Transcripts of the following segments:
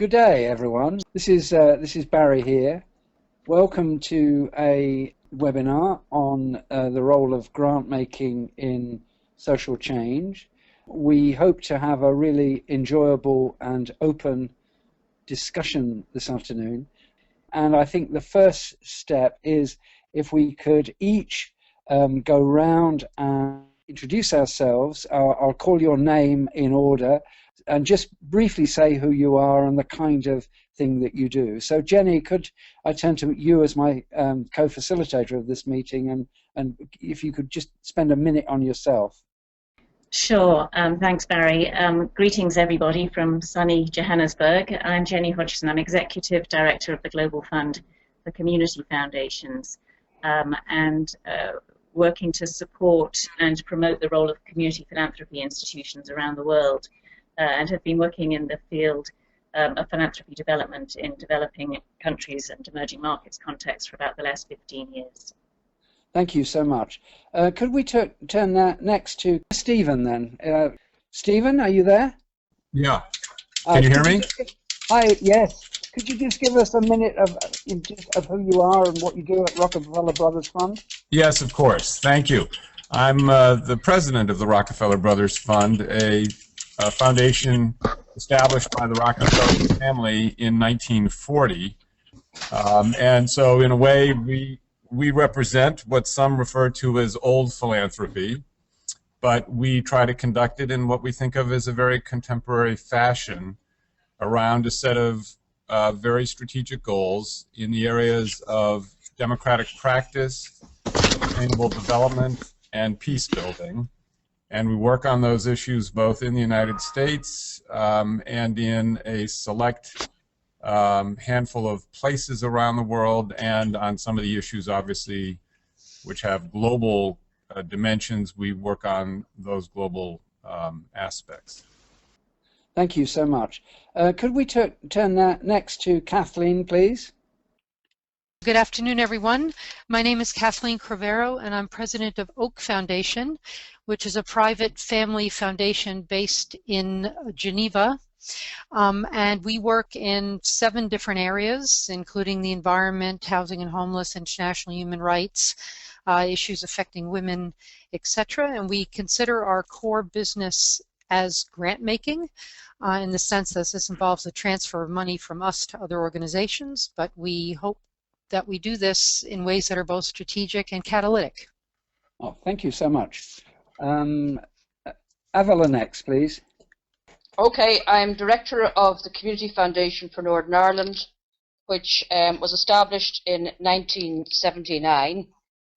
Good day, everyone. This is Barry here. Welcome to a webinar on the role of grant making in social change. We hope to have a really enjoyable and open discussion this afternoon. And I think the first step is if we could each go round and introduce ourselves. I'll call your name in order and just briefly say who you are and the kind of thing that you do. So Jenny, could I turn to you as my co-facilitator of this meeting, and if you could just spend a minute on yourself. Sure. Thanks, Barry. Greetings, everybody, from sunny Johannesburg. I'm Jenny Hodgson. I'm Executive Director of the Global Fund for Community Foundations, and working to support and promote the role of community philanthropy institutions around the world, and have been working in the field of philanthropy development in developing countries and emerging markets context for about the last 15 years. Thank you so much. Could we turn that next to Stephen then? Stephen, are you there? Yeah. Can you hear me? Hi, yes. Could you just give us a minute of who you are and what you do at Rockefeller Brothers Fund? Yes, of course. Thank you. I'm the president of the Rockefeller Brothers Fund, a foundation established by the Rockefeller family in 1940. And so in a way, we represent what some refer to as old philanthropy, but we try to conduct it in what we think of as a very contemporary fashion around a set of very strategic goals in the areas of democratic practice, sustainable development, and peace building. And we work on those issues both in the United States and in a select handful of places around the world, and on some of the issues, obviously, which have global dimensions. We work on those global aspects. Thank you so much. Could we turn that next to Kathleen, please? Good afternoon, everyone. My name is Kathleen Cravero, and I'm president of Oak Foundation, which is a private family foundation based in Geneva. And we work in 7 different areas, including the environment, housing and homeless, international human rights, issues affecting women, etc. And we consider our core business as grant making, in the sense that this involves the transfer of money from us to other organizations, but we hope that we do this in ways that are both strategic and catalytic. Oh, thank you so much. Avala next, please. Okay, I'm director of the Community Foundation for Northern Ireland, which was established in 1979.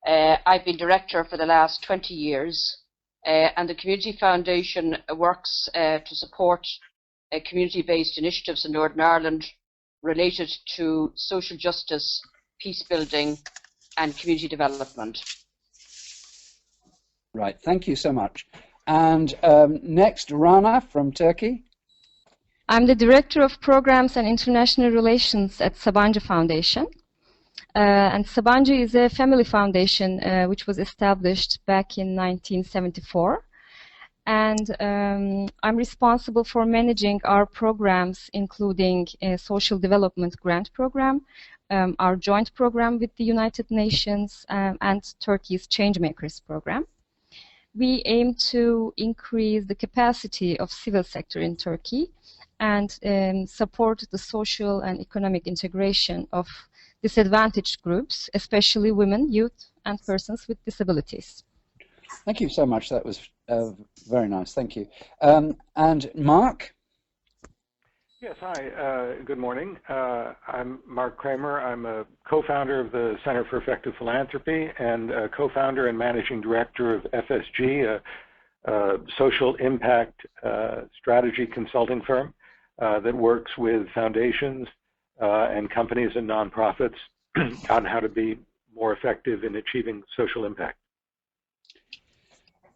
I've been director for the last 20 years, and the Community Foundation works to support community-based initiatives in Northern Ireland related to social justice, peace building, and community development. Right, thank you so much. And next, Rana from Turkey. I'm the Director of Programs and International Relations at Sabancı Foundation. And Sabancı is a family foundation which was established back in 1974. And I'm responsible for managing our programs, including a social development grant program, our joint program with the United Nations, and Turkey's Changemakers program. We aim to increase the capacity of civil sector in Turkey and support the social and economic integration of disadvantaged groups, especially women, youth, and persons with disabilities. Thank you so much. That was very nice. Thank you. And Mark? Yes, hi. Good morning. I'm Mark Kramer. I'm a co-founder of the Center for Effective Philanthropy and co-founder and managing director of FSG, a social impact strategy consulting firm that works with foundations and companies and nonprofits on how to be more effective in achieving social impact.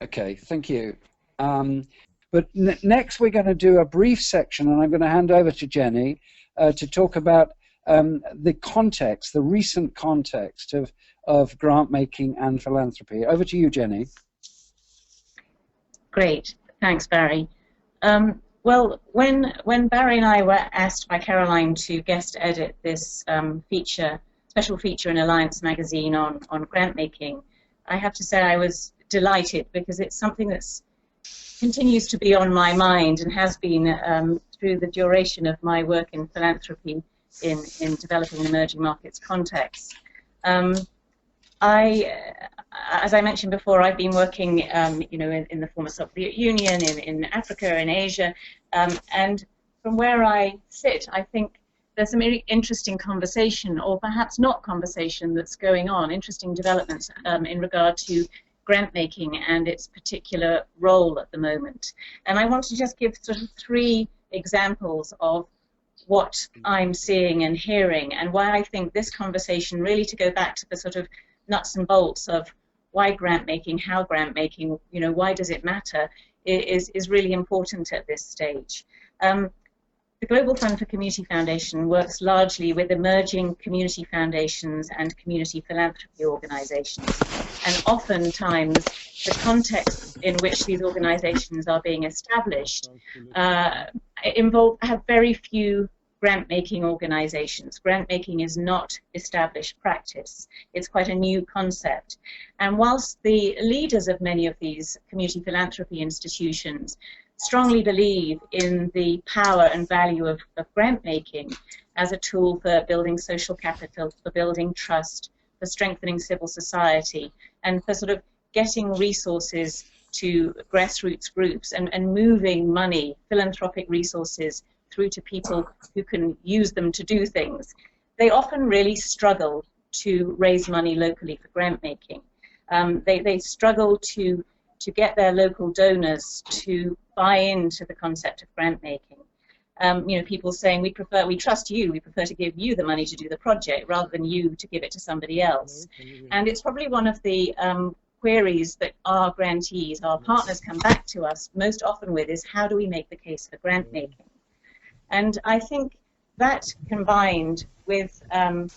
Okay, thank you. But next we're going to do a brief section, and I'm going to hand over to Jenny to talk about the context, the recent context of grant making and philanthropy. Over to you, Jenny. Great, thanks, Barry. Well, when Barry and I were asked by Caroline to guest edit this special feature in Alliance magazine on grant making, I have to say I was delighted, because it's something that's continues to be on my mind and has been through the duration of my work in philanthropy in developing emerging markets contexts. As I mentioned before, I've been working, in the former Soviet Union, in Africa, in Asia, and from where I sit, I think there's some very interesting conversation, or perhaps not conversation, that's going on, interesting developments in regard to grant making and its particular role at the moment. And I want to just give sort of 3 examples of what I'm seeing and hearing, and why I think this conversation, really to go back to the sort of nuts and bolts of why grant making, how grant making, why does it matter, is really important at this stage. The Global Fund for Community Foundation works largely with emerging community foundations and community philanthropy organizations. And oftentimes, the context in which these organizations are being established have very few grant-making organizations. Grant-making is not established practice. It's quite a new concept. And whilst the leaders of many of these community philanthropy institutions strongly believe in the power and value of grant-making as a tool for building social capital, for building trust, for strengthening civil society, and for sort of getting resources to grassroots groups and moving money, philanthropic resources, through to people who can use them to do things, they often really struggle to raise money locally for grant making. They struggle to get their local donors to buy into the concept of grant making. People saying, we trust you, we prefer to give you the money to do the project rather than you to give it to somebody else. And it's probably one of the queries that our grantees, our partners, come back to us most often with is, how do we make the case for grant making? And I think that, combined with the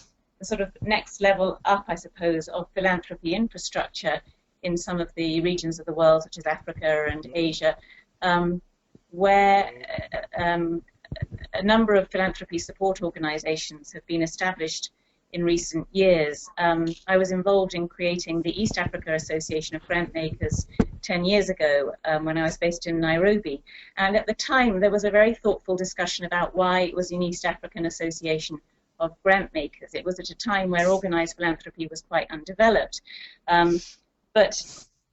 sort of next level up, I suppose, of philanthropy infrastructure in some of the regions of the world, such as Africa and Asia, where a number of philanthropy support organizations have been established in recent years. I was involved in creating the East Africa Association of Grant Makers 10 years ago when I was based in Nairobi. And at the time, there was a very thoughtful discussion about why it was an East African Association of Grant Makers. It was at a time where organized philanthropy was quite undeveloped. But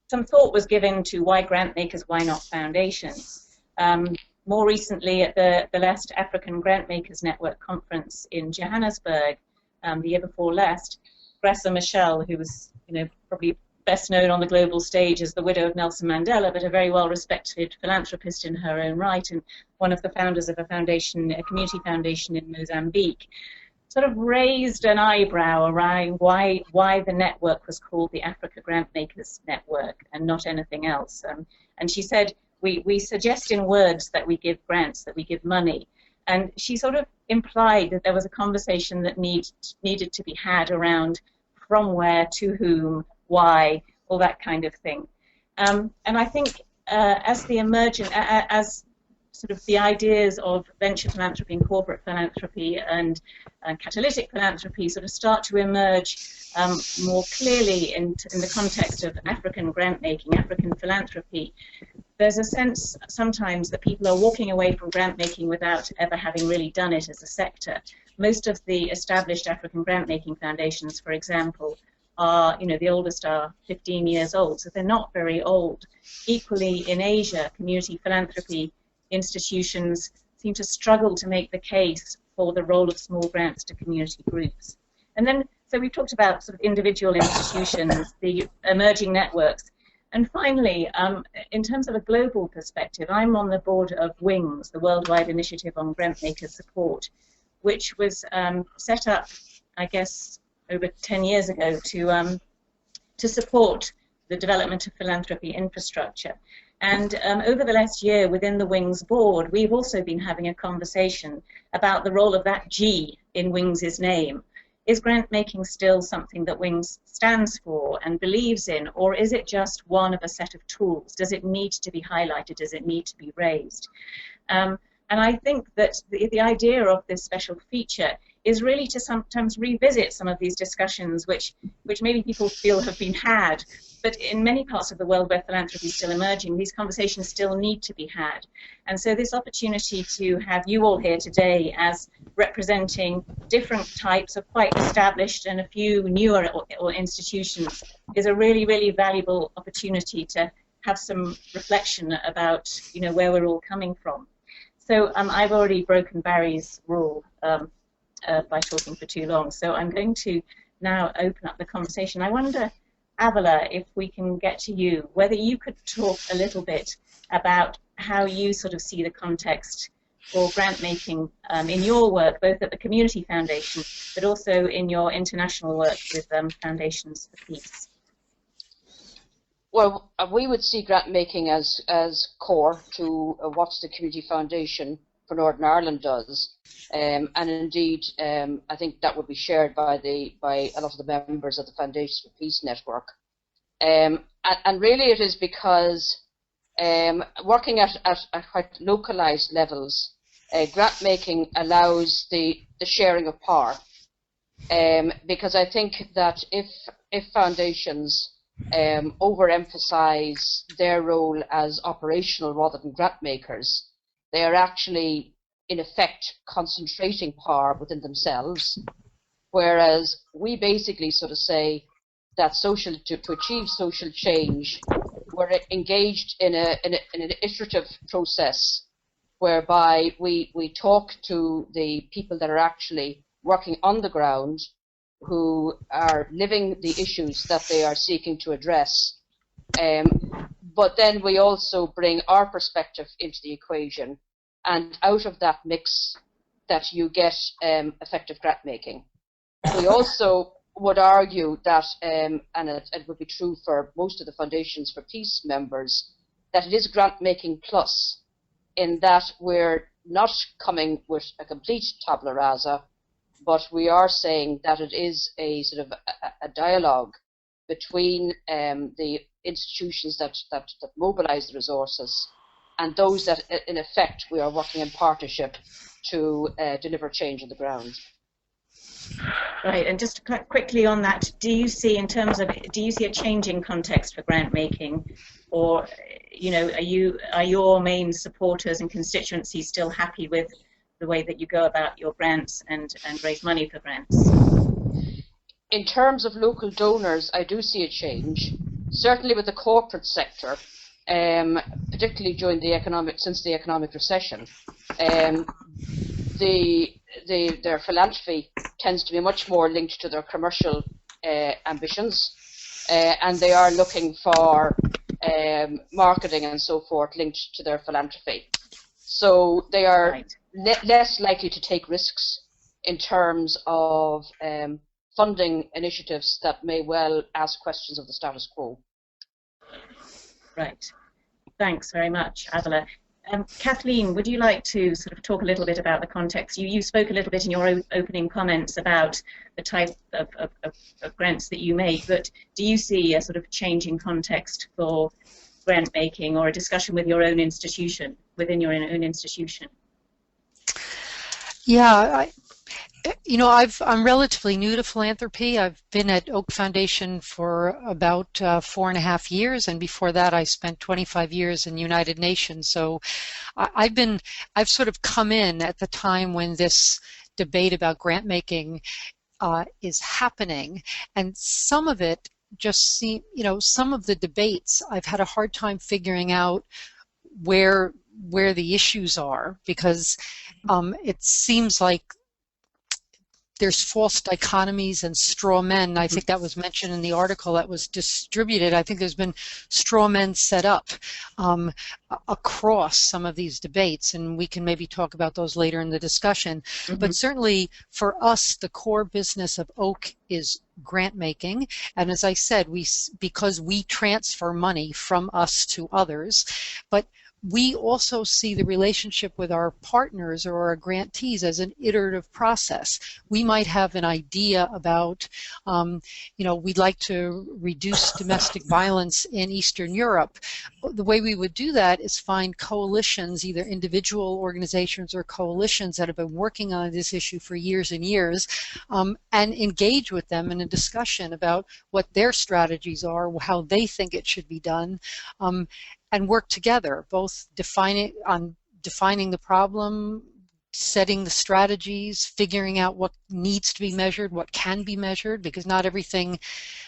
some thought was given to why grant makers, why not foundations. More recently, at the last African Grant Makers Network conference in Johannesburg, the year before last, Graça Machel, who was probably best known on the global stage as the widow of Nelson Mandela, but a very well-respected philanthropist in her own right, and one of the founders of a foundation, a community foundation in Mozambique, sort of raised an eyebrow around why the network was called the Africa Grant Makers Network and not anything else. And she said, we suggest in words that we give grants, that we give money. And she sort of implied that there was a conversation that needed to be had around from where, to whom, why, all that kind of thing. And I think as sort of the ideas of venture philanthropy and corporate philanthropy and catalytic philanthropy sort of start to emerge more clearly in the context of African grant making, African philanthropy, there's a sense sometimes that people are walking away from grant making without ever having really done it as a sector. Most of the established African grant making foundations, for example, are, the oldest are 15 years old, so they're not very old. Equally, in Asia, community philanthropy institutions seem to struggle to make the case for the role of small grants to community groups. And then, so we've talked about sort of individual institutions, the emerging networks. And finally, in terms of a global perspective, I'm on the board of WINGS, the Worldwide Initiative on Grant Maker Support, which was set up, I guess, over 10 years ago to support the development of philanthropy infrastructure. And over the last year, within the WINGS board, we've also been having a conversation about the role of that G in WINGS' name. Is grant making still something that WINGS stands for and believes in, or is it just one of a set of tools? Does it need to be highlighted? Does it need to be raised? And I think that the idea of this special feature is really to sometimes revisit some of these discussions which maybe people feel have been had. But in many parts of the world where philanthropy is still emerging, these conversations still need to be had. And so this opportunity to have you all here today as representing different types of quite established and a few newer institutions is a really, really valuable opportunity to have some reflection about, you know, where we're all coming from. So I've already broken Barry's rule by talking for too long. So I'm going to now open up the conversation. I wonder, Avila, if we can get to you, whether you could talk a little bit about how you sort of see the context for grant making in your work, both at the Community Foundation, but also in your international work with Foundations for Peace. Well, we would see grant making as core to what the Community Foundation for Northern Ireland does, and indeed, I think that would be shared by a lot of the members of the Foundations for Peace network. And really, it is because working at quite localized levels, grant making allows the sharing of power. Because I think that if foundations overemphasize their role as operational rather than grant makers, they are actually, in effect, concentrating power within themselves. Whereas we basically sort of say that to achieve social change, we're engaged in an iterative process whereby we talk to the people that are actually working on the ground, who are living the issues that they are seeking to address. But then we also bring our perspective into the equation, and out of that mix that you get effective grant making. We also would argue that, and it would be true for most of the Foundations for Peace members, that it is grant making plus, in that we're not coming with a complete tabula rasa, but we are saying that it is a sort of a dialogue between the institutions that mobilize the resources and those that, in effect, we are working in partnership to deliver change on the ground. Right, and just quickly on that, do you see a changing context for grant making, or, you know, are your main supporters and constituencies still happy with the way that you go about your grants and raise money for grants? In terms of local donors, I do see a change, certainly with the corporate sector, particularly during since the economic recession. Their philanthropy tends to be much more linked to their commercial ambitions, and they are looking for marketing and so forth linked to their philanthropy. So they are right. Less likely to take risks in terms of funding initiatives that may well ask questions of the status quo. Right. Thanks very much, Avila. Kathleen, would you like to sort of talk a little bit about the context? You spoke a little bit in your opening comments about the type of grants that you make, but do you see a sort of changing context for grant making, or a discussion with your own institution, within your own institution? Yeah, I'm relatively new to philanthropy. I've been at Oak Foundation for about 4.5 years, and before that I spent 25 years in the United Nations. So I've sort of come in at the time when this debate about grant making is happening, and some of it just seem, some of the debates I've had a hard time figuring out where the issues are, because it seems like there's false dichotomies and straw men. I think that was mentioned in the article that was distributed. I think there's been straw men set up across some of these debates, and we can maybe talk about those later in the discussion. Mm-hmm. But certainly for us, the core business of Oak is grant making, and as I said, because we transfer money from us to others, but we also see the relationship with our partners or our grantees as an iterative process. We might have an idea about, we'd like to reduce domestic violence in Eastern Europe. The way we would do that is find coalitions, either individual organizations or coalitions that have been working on this issue for years and years, and engage with them in a discussion about what their strategies are, how they think it should be done, and work together, both defining the problem, setting the strategies, figuring out what needs to be measured, what can be measured, because not everything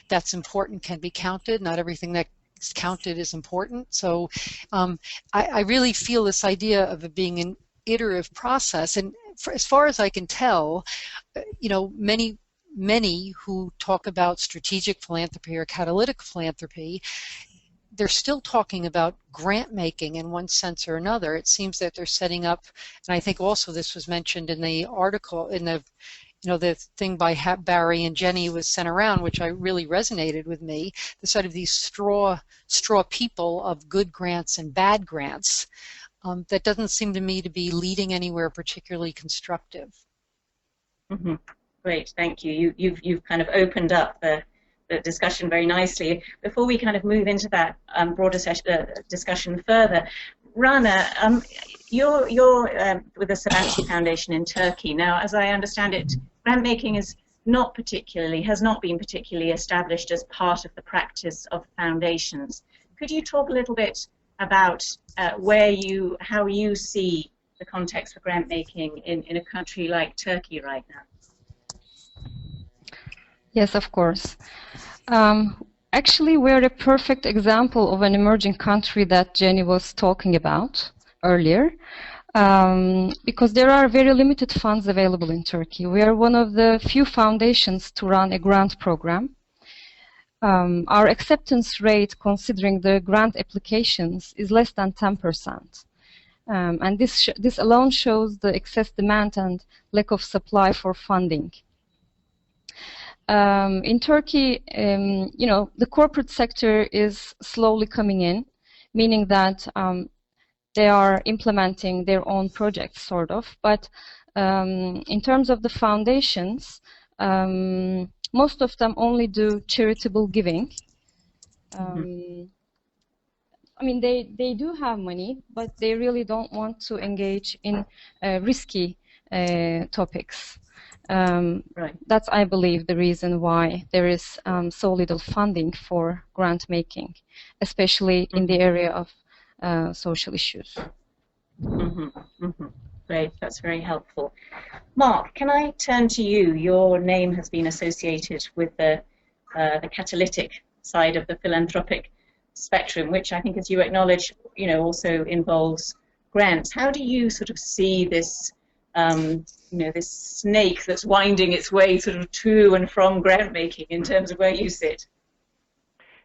that's important can be counted, not everything that's counted is important. So I really feel this idea of it being an iterative process, and as far as I can tell, many who talk about strategic philanthropy or catalytic philanthropy, they're still talking about grant making in one sense or another. It seems that they're setting up, and I think also this was mentioned in the article, in the the thing by Barry and Jenny was sent around, which I really resonated with me, the sort of these straw people of good grants and bad grants. That doesn't seem to me to be leading anywhere particularly constructive. Mm-hmm. Great, thank you. You've kind of opened up the discussion very nicely. Before we kind of move into that broader discussion further, Rana, you're with the Sabancı Foundation in Turkey. Now, as I understand it, grant making has not been particularly established as part of the practice of foundations. Could you talk a little bit about how you see the context for grant making in a country like Turkey right now? Yes, of course. Actually, we're a perfect example of an emerging country that Jenny was talking about earlier, because there are very limited funds available in Turkey. We are one of the few foundations to run a grant program. Our acceptance rate, considering the grant applications, is less than 10%. And this alone shows the excess demand and lack of supply for funding. In Turkey, the corporate sector is slowly coming in, meaning that they are implementing their own projects, sort of. But in terms of the foundations, most of them only do charitable giving. I mean, they do have money, but they really don't want to engage in risky topics. Right. That's, I believe, the reason why there is so little funding for grant making, especially in the area of social issues. Great, that's very helpful. Mark, can I turn to you? Your name has been associated with the catalytic side of the philanthropic spectrum, which I think, as you acknowledge, also involves grants. How do you sort of see this? This snake that's winding its way sort of to and from grant making in terms of where you sit?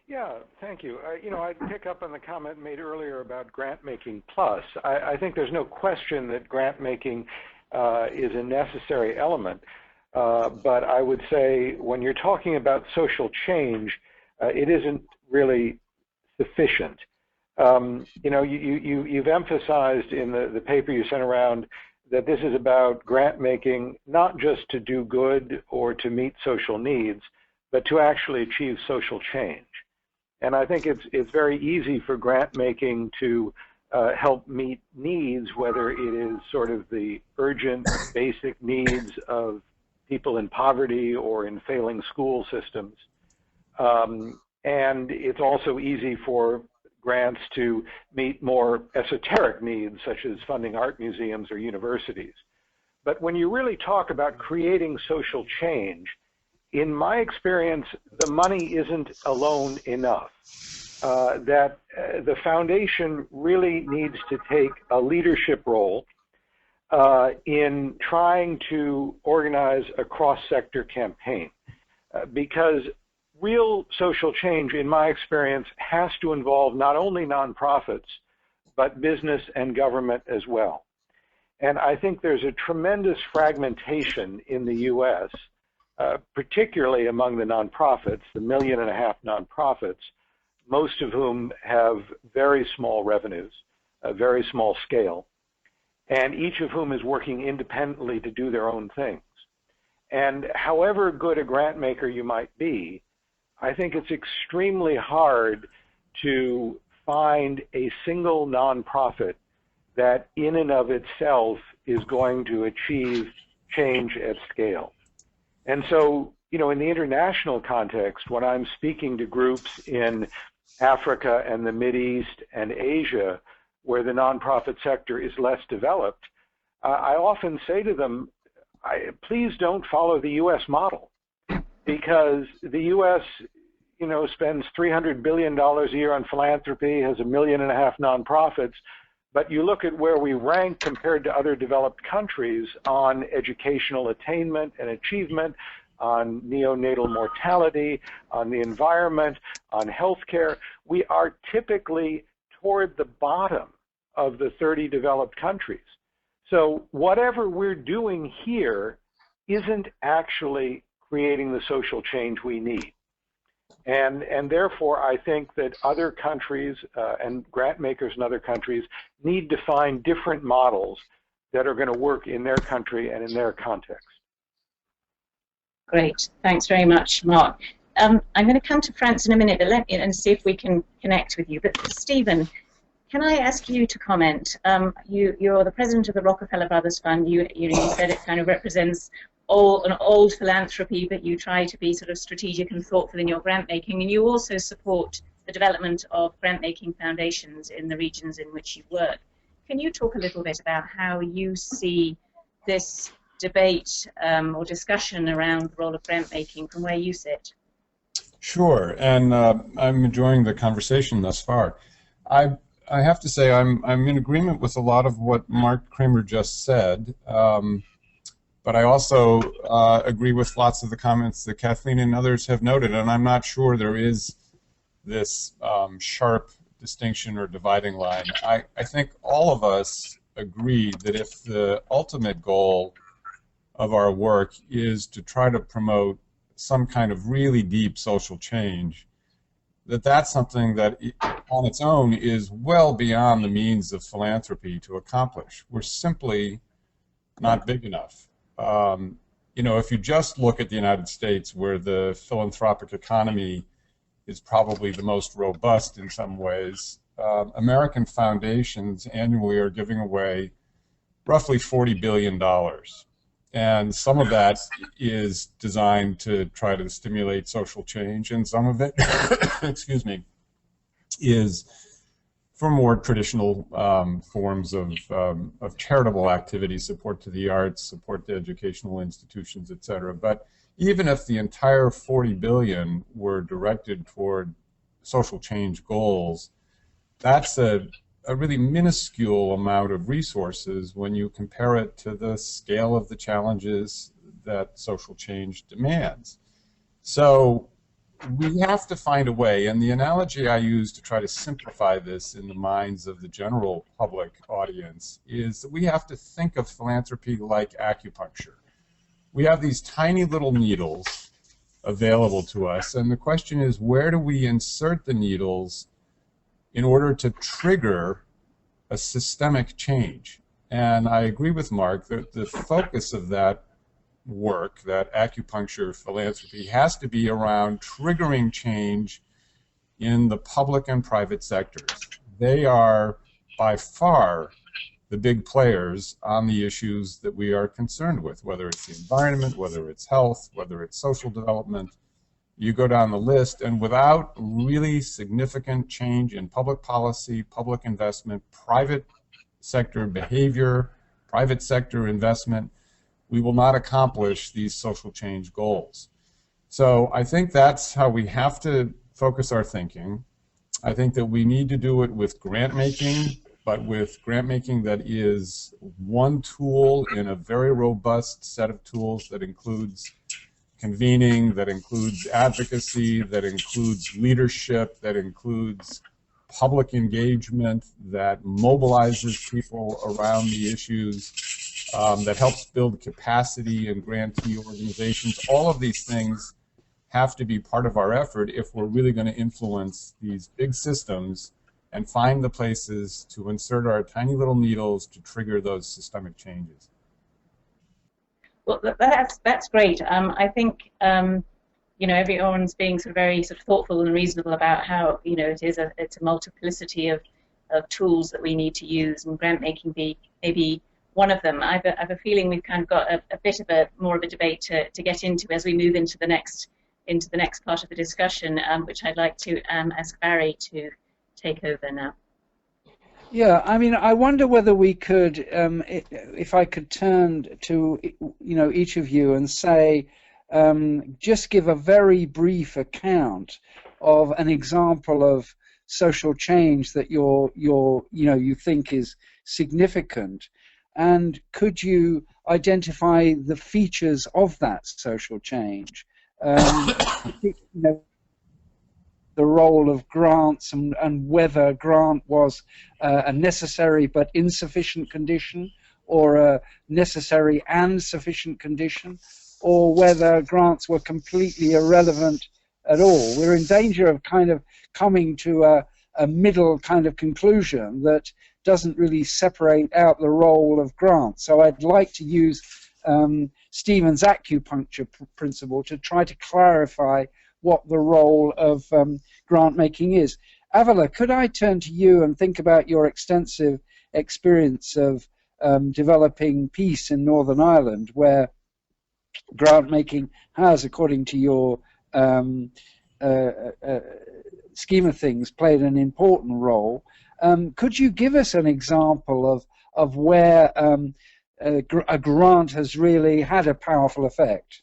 Yeah, thank you. I'd pick up on the comment made earlier about grant making plus. I think there's no question that grant making is a necessary element, but I would say when you're talking about social change, it isn't really sufficient. You've emphasized in the paper you sent around that this is about grant making not just to do good or to meet social needs, but to actually achieve social change. And I think it's very easy for grant making to help meet needs, whether it is sort of the urgent basic needs of people in poverty or in failing school systems. And it's also easy for grants to meet more esoteric needs, such as funding art museums or universities. But when you really talk about creating social change, in my experience, the money isn't alone enough. That the foundation really needs to take a leadership role in trying to organize a cross-sector campaign, because real social change, in my experience, has to involve not only nonprofits, but business and government as well. And I think there's a tremendous fragmentation in the U.S., particularly among the nonprofits, the 1.5 million nonprofits, most of whom have very small revenues, a very small scale, and each of whom is working independently to do their own things. And however good a grant maker you might be, I think it's extremely hard to find a single nonprofit that in and of itself is going to achieve change at scale. And so, you know, in the international context, when I'm speaking to groups in Africa and the Mideast and Asia, where the nonprofit sector is less developed, I often say to them, please don't follow the U.S. model, because the U.S., you know, spends $300 billion a year on philanthropy, has 1.5 million nonprofits, but you look at where we rank compared to other developed countries on educational attainment and achievement, on neonatal mortality, on the environment, on healthcare. We are typically toward the bottom of the 30 developed countries. So whatever we're doing here isn't actually creating the social change we need. And therefore, I think that other countries and grant makers in other countries need to find different models that are going to work in their country and in their context. Great, thanks very much, Mark. I'm going to come to France in a minute, but and see if we can connect with you. But Stephen, can I ask you to comment? You're the president of the Rockefeller Brothers Fund. You said it kind of represents an old philanthropy, but you try to be sort of strategic and thoughtful in your grant making, and you also support the development of grant making foundations in the regions in which you work. Can you talk a little bit about how you see this debate or discussion around the role of grant making from where you sit? Sure, and I'm enjoying the conversation thus far. I have to say I'm in agreement with a lot of what Mark Kramer just said, but I also agree with lots of the comments that Kathleen and others have noted, and I'm not sure there is this sharp distinction or dividing line. I think all of us agree that if the ultimate goal of our work is to try to promote some kind of really deep social change, that's something that on its own is well beyond the means of philanthropy to accomplish. We're simply not big enough. You know, if you just look at the United States, where the philanthropic economy is probably the most robust in some ways, American foundations annually are giving away roughly $40 billion. And some of that is designed to try to stimulate social change, and some of it, excuse me, is for more traditional forms of charitable activity, support to the arts, support to educational institutions, etc. But even if the entire $40 billion were directed toward social change goals, that's a really minuscule amount of resources when you compare it to the scale of the challenges that social change demands. So we have to find a way, and the analogy I use to try to simplify this in the minds of the general public audience is that we have to think of philanthropy like acupuncture. We have these tiny little needles available to us, and the question is, where do we insert the needles in order to trigger a systemic change? And I agree with Mark that the focus of that work, that acupuncture philanthropy, has to be around triggering change in the public and private sectors. They are by far the big players on the issues that we are concerned with, whether it's the environment, whether it's health, whether it's social development. You go down the list, and without really significant change in public policy, public investment, private sector behavior, private sector investment, we will not accomplish these social change goals. So I think that's how we have to focus our thinking. I think that we need to do it with grant making, but with grant making that is one tool in a very robust set of tools that includes convening, that includes advocacy, that includes leadership, that includes public engagement, that mobilizes people around the issues, that helps build capacity in grantee organizations. All of these things have to be part of our effort if we're really going to influence these big systems and find the places to insert our tiny little needles to trigger those systemic changes. Well, that's great. I think you know, everyone's being sort of very sort of thoughtful and reasonable about how, you know, it's a multiplicity of tools that we need to use, and grant making maybe one of them. I have a feeling we've kind of got a bit of more of a debate to get into as we move into the next part of the discussion, which I'd like to ask Barry to take over now. Yeah, I mean, I wonder whether we could, if I could turn to, you know, each of you and say, just give a very brief account of an example of social change that you think is significant, and could you identify the features of that social change? You know, the role of grants and whether grant was a necessary but insufficient condition, or a necessary and sufficient condition, or whether grants were completely irrelevant at all. We're in danger of kind of coming to a middle kind of conclusion that doesn't really separate out the role of grants. So I'd like to use Stephen's acupuncture principle to try to clarify what the role of grant making is. Avila, could I turn to you and think about your extensive experience of developing peace in Northern Ireland, where grant making has, according to your scheme of things, played an important role. Could you give us an example of where a grant has really had a powerful effect?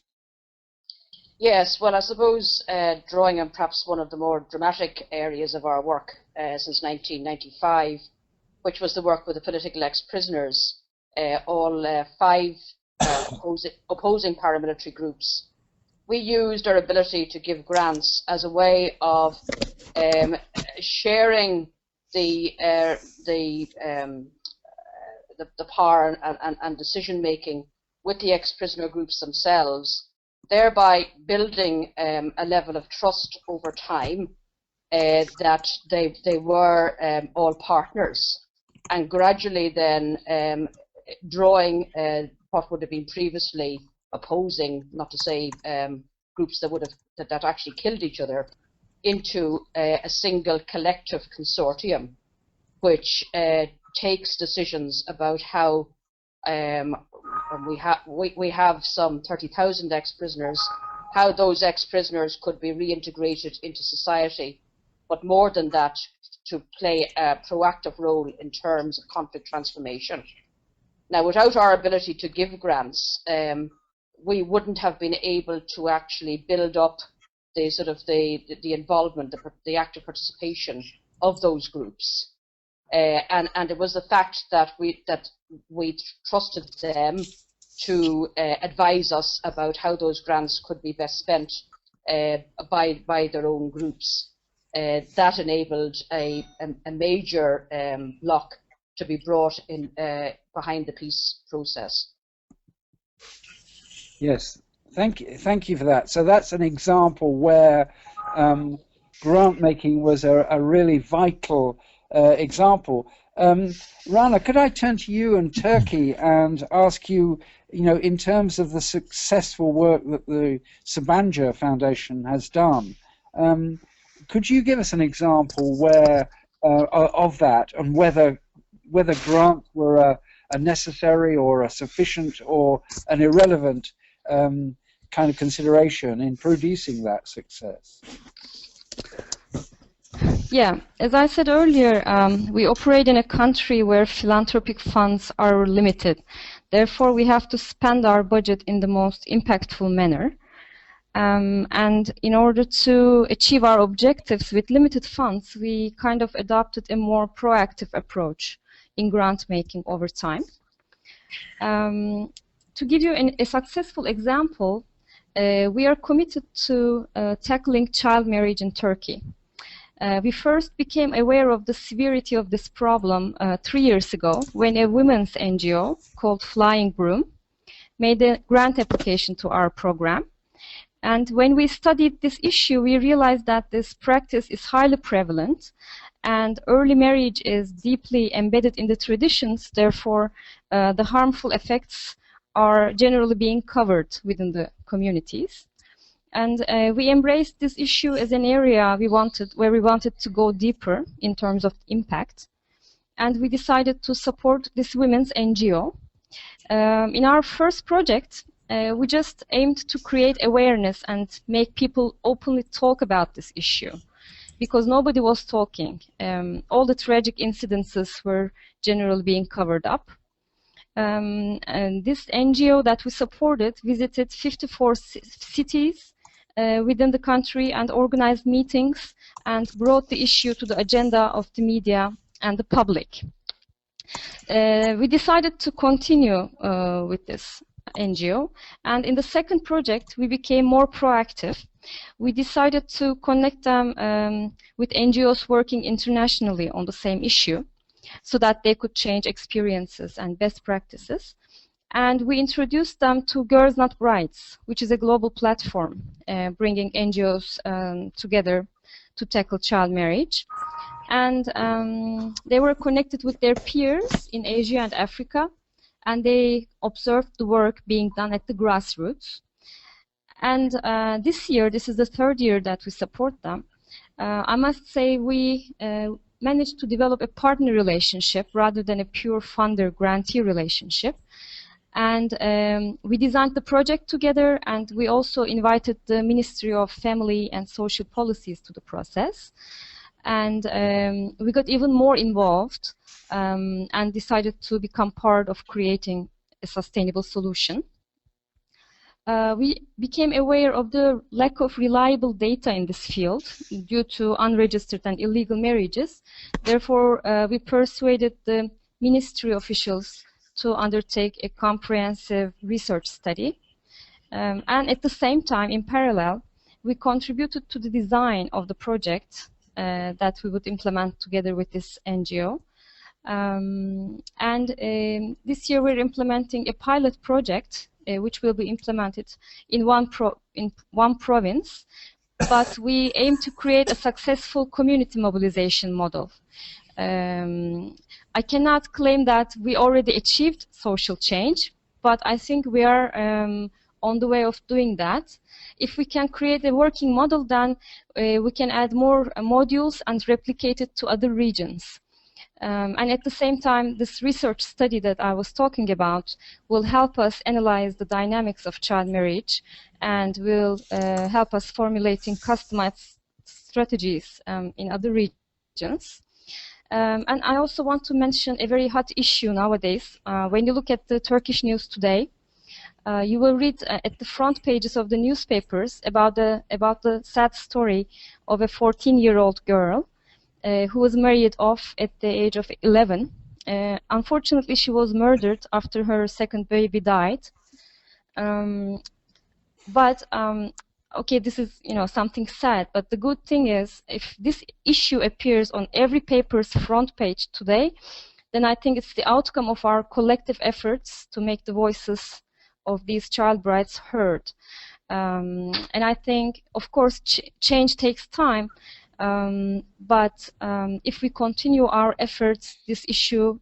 Yes, well, I suppose drawing on perhaps one of the more dramatic areas of our work since 1995, which was the work with the political ex-prisoners, all 5 opposing paramilitary groups. We used our ability to give grants as a way of sharing the power and decision making with the ex-prisoner groups themselves, thereby building a level of trust over time that they were all partners, and gradually then drawing what would have been previously opposing, not to say groups that actually killed each other, into a single collective consortium, which takes decisions about how we have some 30,000 ex-prisoners, how those ex-prisoners could be reintegrated into society, but more than that, to play a proactive role in terms of conflict transformation. Now, without our ability to give grants, we wouldn't have been able to actually build up the sort of the involvement, the active participation of those groups. And it was the fact that we trusted them to advise us about how those grants could be best spent by their own groups. That enabled a major block to be brought in behind the peace process. Yes, thank you for that. So that's an example where grant making was a really vital example. Rana, could I turn to you and Turkey and ask you, in terms of the successful work that the Sabancı Foundation has done, could you give us an example where of that, and whether grants were a necessary or a sufficient or an irrelevant kind of consideration in producing that success? Yeah, as I said earlier, we operate in a country where philanthropic funds are limited. Therefore, we have to spend our budget in the most impactful manner. And in order to achieve our objectives with limited funds, we kind of adopted a more proactive approach in grant making over time. To give you a successful example, we are committed to tackling child marriage in Turkey. We first became aware of the severity of this problem 3 years ago when a women's NGO called Flying Broom made a grant application to our program. And when we studied this issue, we realized that this practice is highly prevalent and early marriage is deeply embedded in the traditions. Therefore, the harmful effects are generally being covered within the communities. And we embraced this issue as an area where we wanted to go deeper in terms of impact. And we decided to support this women's NGO. In our first project, we just aimed to create awareness and make people openly talk about this issue, because nobody was talking. All the tragic incidences were generally being covered up. And this NGO that we supported visited 54 cities within the country and organized meetings and brought the issue to the agenda of the media and the public. We decided to continue with this NGO, and in the second project we became more proactive. We decided to connect them with NGOs working internationally on the same issue so that they could change experiences and best practices. And we introduced them to Girls Not Brides, which is a global platform bringing NGOs together to tackle child marriage. And they were connected with their peers in Asia and Africa, and they observed the work being done at the grassroots. And this year, this is the third year that we support them, I must say we managed to develop a partner relationship rather than a pure funder-grantee relationship. And we designed the project together, and we also invited the Ministry of Family and Social Policies to the process. And we got even more involved and decided to become part of creating a sustainable solution. We became aware of the lack of reliable data in this field due to unregistered and illegal marriages. Therefore, we persuaded the ministry officials to undertake a comprehensive research study. And at the same time, in parallel, we contributed to the design of the project that we would implement together with this NGO. This year we're implementing a pilot project which will be implemented in one province, but we aim to create a successful community mobilization model. I cannot claim that we already achieved social change, but I think we are on the way of doing that. If we can create a working model, then we can add more modules and replicate it to other regions. And at the same time, this research study that I was talking about will help us analyze the dynamics of child marriage and will help us formulating customized strategies in other regions. And I also want to mention a very hot issue nowadays. When you look at the Turkish news today, you will read at the front pages of the newspapers about the sad story of a 14-year-old girl who was married off at the age of 11. Unfortunately, she was murdered after her second baby died. Okay, this is something sad, but the good thing is if this issue appears on every paper's front page today, then I think it's the outcome of our collective efforts to make the voices of these child brides heard. And I think, of course, change takes time, but if we continue our efforts, this issue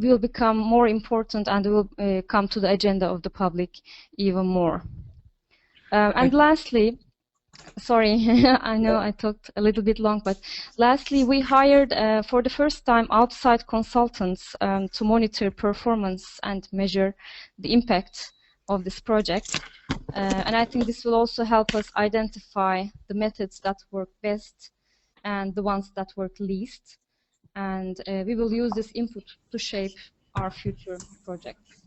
will become more important and will come to the agenda of the public even more. And lastly, sorry, I know I talked a little bit long, but lastly, we hired for the first time outside consultants to monitor performance and measure the impact of this project. And I think this will also help us identify the methods that work best and the ones that work least. And we will use this input to shape our future projects.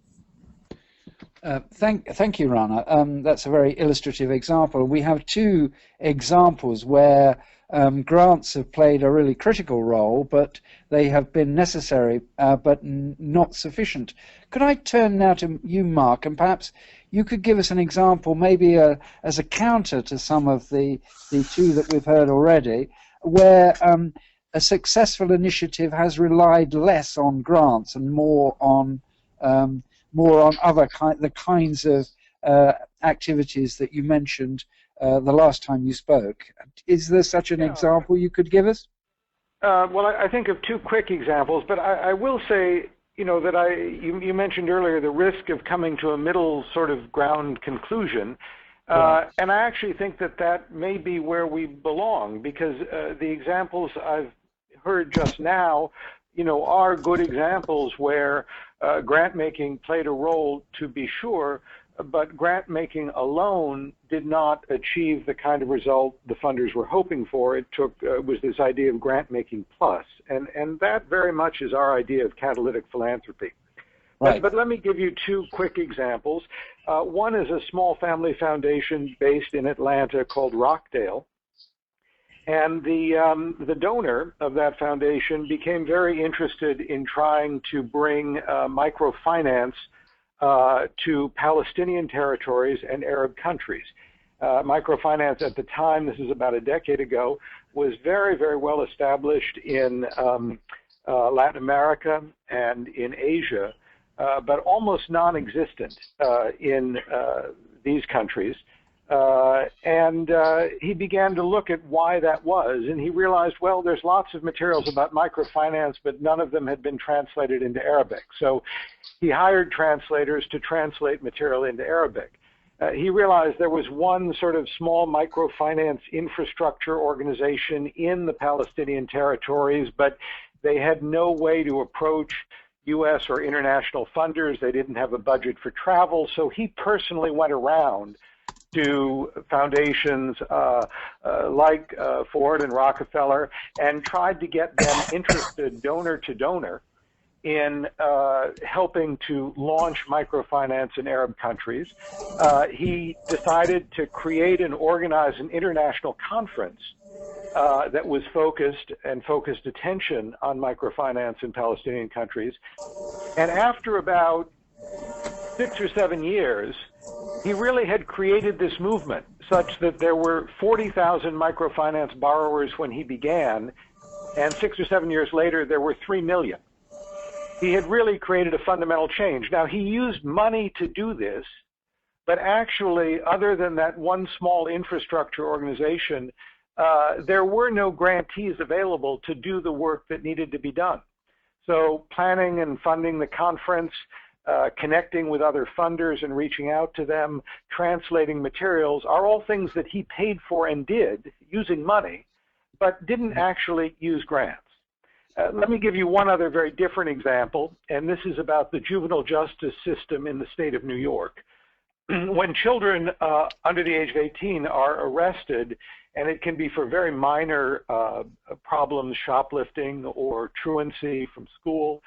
Thank you, Rana. That's a very illustrative example. We have two examples where grants have played a really critical role, but they have been necessary, but not sufficient. Could I turn now to you, Mark, and perhaps you could give us an example, maybe as a counter to some of the two that we've heard already, where a successful initiative has relied less on grants and more on other the kinds of activities that you mentioned the last time you spoke. Is there such an example you could give us? Well, I think of two quick examples, but I will say, that you mentioned earlier the risk of coming to a middle sort of ground conclusion. And I actually think that may be where we belong, because the examples I've heard just now, are good examples where grant making played a role, to be sure, but grant making alone did not achieve the kind of result the funders were hoping for. It was this idea of grant making plus, and that very much is our idea of catalytic philanthropy. Right. But let me give you two quick examples. One is a small family foundation based in Atlanta called Rockdale. And the donor of that foundation became very interested in trying to bring microfinance to Palestinian territories and Arab countries. Microfinance at the time, this is about a decade ago, was very, very well established in Latin America and in Asia, but almost non-existent in these countries. And he began to look at why that was, and he realized, well, there's lots of materials about microfinance, but none of them had been translated into Arabic. So he hired translators to translate material into Arabic. He realized there was one sort of small microfinance infrastructure organization in the Palestinian territories, but they had no way to approach U.S. or international funders. They didn't have a budget for travel, so he personally went around to foundations like Ford and Rockefeller and tried to get them interested, donor to donor, in helping to launch microfinance in Arab countries. He decided to create and organize an international conference that was focused attention on microfinance in Palestinian countries. And after about 6 or 7 years, he really had created this movement such that there were 40,000 microfinance borrowers when he began, and 6 or 7 years later, there were 3 million. He had really created a fundamental change. Now, he used money to do this, but actually, other than that one small infrastructure organization, there were no grantees available to do the work that needed to be done. So planning and funding the conference, connecting with other funders and reaching out to them, translating materials, are all things that he paid for and did using money, but didn't actually use grants. Let me give you one other very different example, and this is about the juvenile justice system in the state of New York. When children under the age of 18 are arrested, and it can be for very minor problems, shoplifting or truancy from school,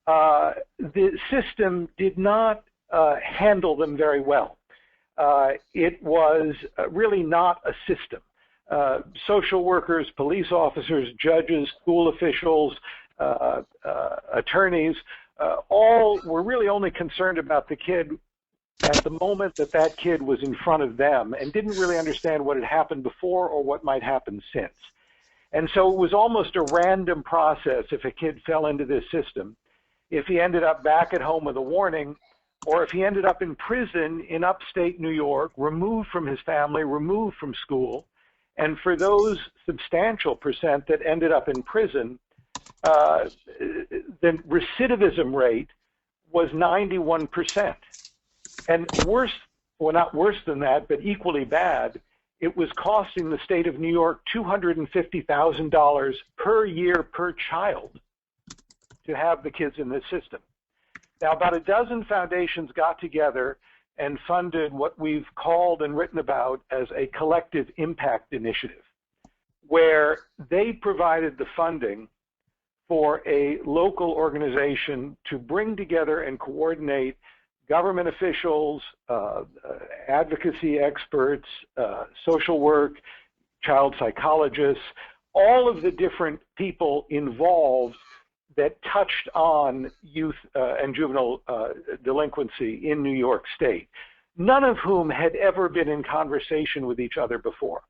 the system did not handle them very well. It was really not a system. Social workers, police officers, judges, school officials, attorneys, all were really only concerned about the kid at the moment that that kid was in front of them, and didn't really understand what had happened before or what might happen since. And so it was almost a random process if a kid fell into this system, if he ended up back at home with a warning, or if he ended up in prison in upstate New York, removed from his family, removed from school. And for those substantial percent that ended up in prison, the recidivism rate was 91%. And worse, well, not worse than that, but equally bad, it was costing the state of New York $250,000 per year per child to have the kids in this system. Now, about a dozen foundations got together and funded what we've called and written about as a collective impact initiative, where they provided the funding for a local organization to bring together and coordinate government officials, advocacy experts, social work, child psychologists, all of the different people involved that touched on youth and juvenile delinquency in New York State, none of whom had ever been in conversation with each other before.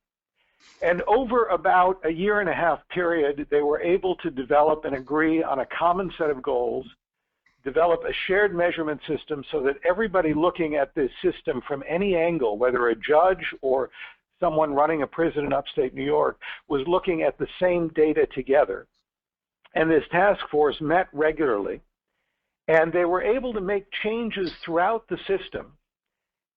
And over about a 1.5 year period, they were able to develop and agree on a common set of goals, develop a shared measurement system so that everybody looking at this system from any angle, whether a judge or someone running a prison in upstate New York was looking at the same data together. And this task force met regularly, and they were able to make changes throughout the system.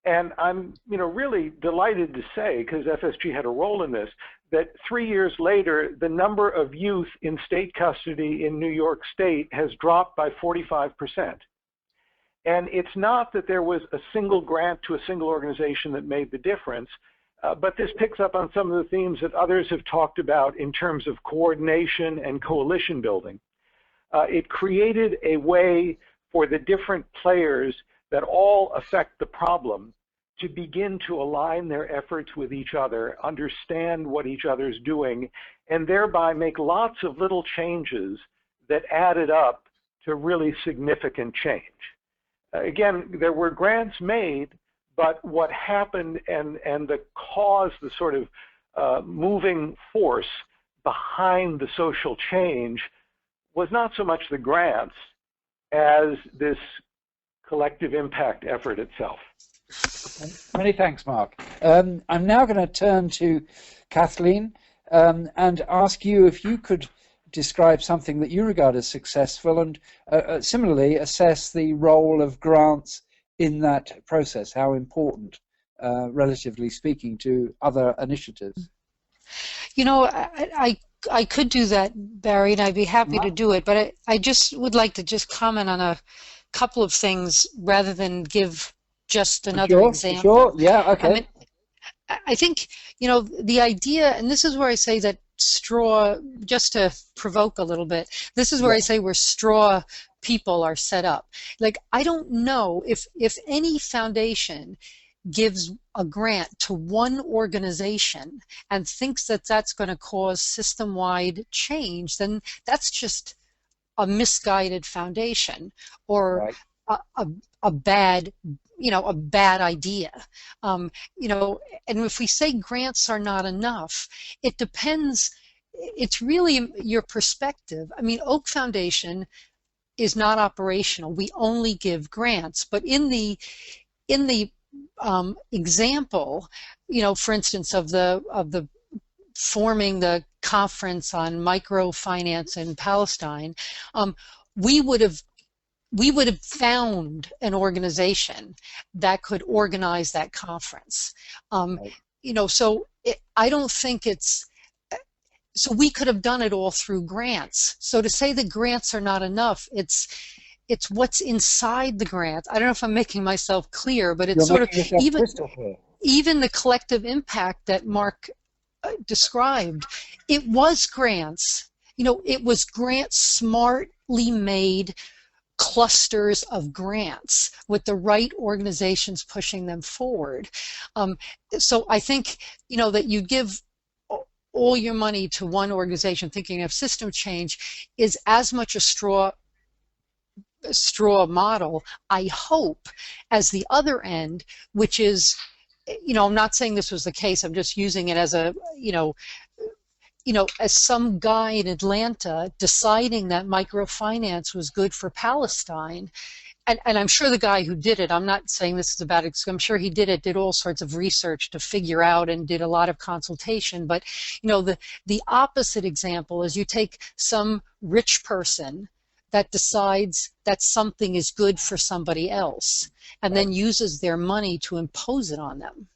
And I'm, really delighted to say, because FSG had a role in this, that 3 years later, the number of youth in state custody in New York State has dropped by 45%. And it's not that there was a single grant to a single organization that made the difference, but this picks up on some of the themes that others have talked about in terms of coordination and coalition building. It created a way for the different players that all affect the problem to begin to align their efforts with each other, understand what each other's doing, and thereby make lots of little changes that added up to really significant change. Again, there were grants made, but what happened and the cause, the sort of moving force behind the social change was not so much the grants as this collective impact effort itself. Many thanks, Mark. I'm now going to turn to Kathleen and ask you if you could describe something that you regard as successful and similarly assess the role of grants in that process, how important, relatively speaking, to other initiatives. I could do that, Barry, and I'd be happy to do it, but I just would like to just comment on a couple of things rather than give just another example. Sure, yeah, okay. I mean, I think, the idea, and this is where I say that straw, just to provoke a little bit, this is where I say where straw people are set up. Like, I don't know if any foundation gives a grant to one organization and thinks that that's going to cause system-wide change, then that's just a misguided foundation or a bad a bad idea. And if we say grants are not enough, it depends. It's really your perspective. I mean, Oak Foundation is not operational. We only give grants. But in the example, for instance, of the forming the conference on microfinance in Palestine, we would have found an organization that could organize that conference. So I don't think so we could have done it all through grants. So to say that grants are not enough, it's what's inside the grant. I don't know if I'm making myself clear, but it's sort of even the collective impact that Mark described. It was grants. It was grants smartly made clusters of grants with the right organizations pushing them forward. So I think, that you give all your money to one organization thinking of system change is as much a straw model, I hope, as the other end, which is, I'm not saying this was the case, I'm just using it as a, as some guy in Atlanta deciding that microfinance was good for Palestine, and I'm sure the guy who did it, I'm not saying this is about it, I'm sure he did all sorts of research to figure out and did a lot of consultation, but the opposite example is you take some rich person that decides that something is good for somebody else and then uses their money to impose it on them.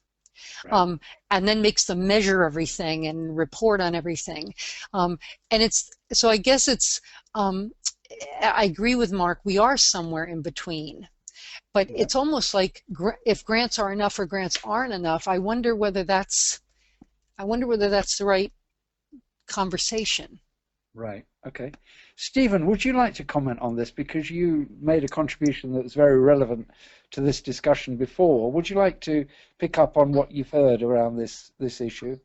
And then makes them measure everything and report on everything. And so I guess I agree with Mark, we are somewhere in between. But it's almost like if grants are enough or grants aren't enough, I wonder whether that's the right conversation. Right, okay. Stephen, would you like to comment on this? Because you made a contribution that was very relevant to this discussion before. Would you like to pick up on what you've heard around this issue?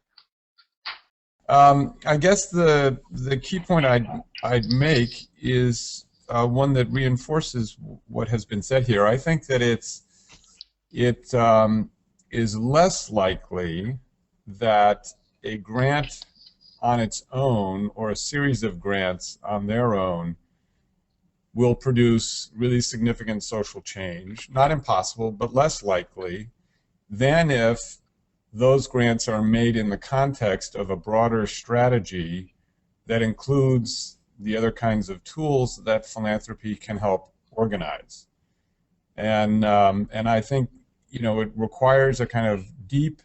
I guess the key point I'd make is one that reinforces what has been said here. I think that it is less likely that a grant on its own or a series of grants on their own will produce really significant social change. Not impossible, but less likely than if those grants are made in the context of a broader strategy that includes the other kinds of tools that philanthropy can help organize. And I think, you know, it requires a kind of deep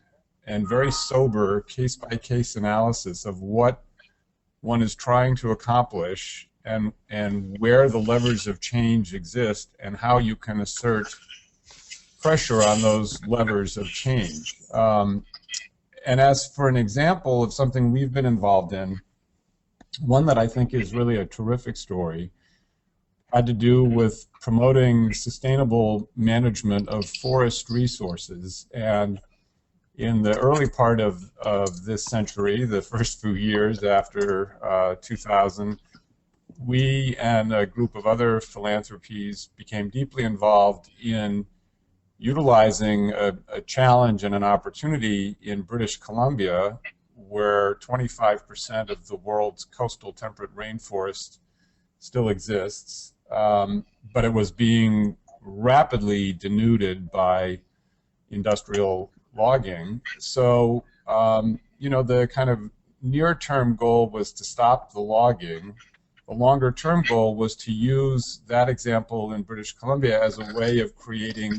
and very sober case-by-case analysis of what one is trying to accomplish and where the levers of change exist and how you can assert pressure on those levers of change. And as for an example of something we've been involved in, one that I think is really a terrific story had to do with promoting sustainable management of forest resources. And in the early part of this century, the first few years after 2000, we and a group of other philanthropies became deeply involved in utilizing a challenge and an opportunity in British Columbia, where 25% of the world's coastal temperate rainforest still exists, but it was being rapidly denuded by industrial logging. So, you know, the kind of near-term goal was to stop the logging. The longer-term goal was to use that example in British Columbia as a way of creating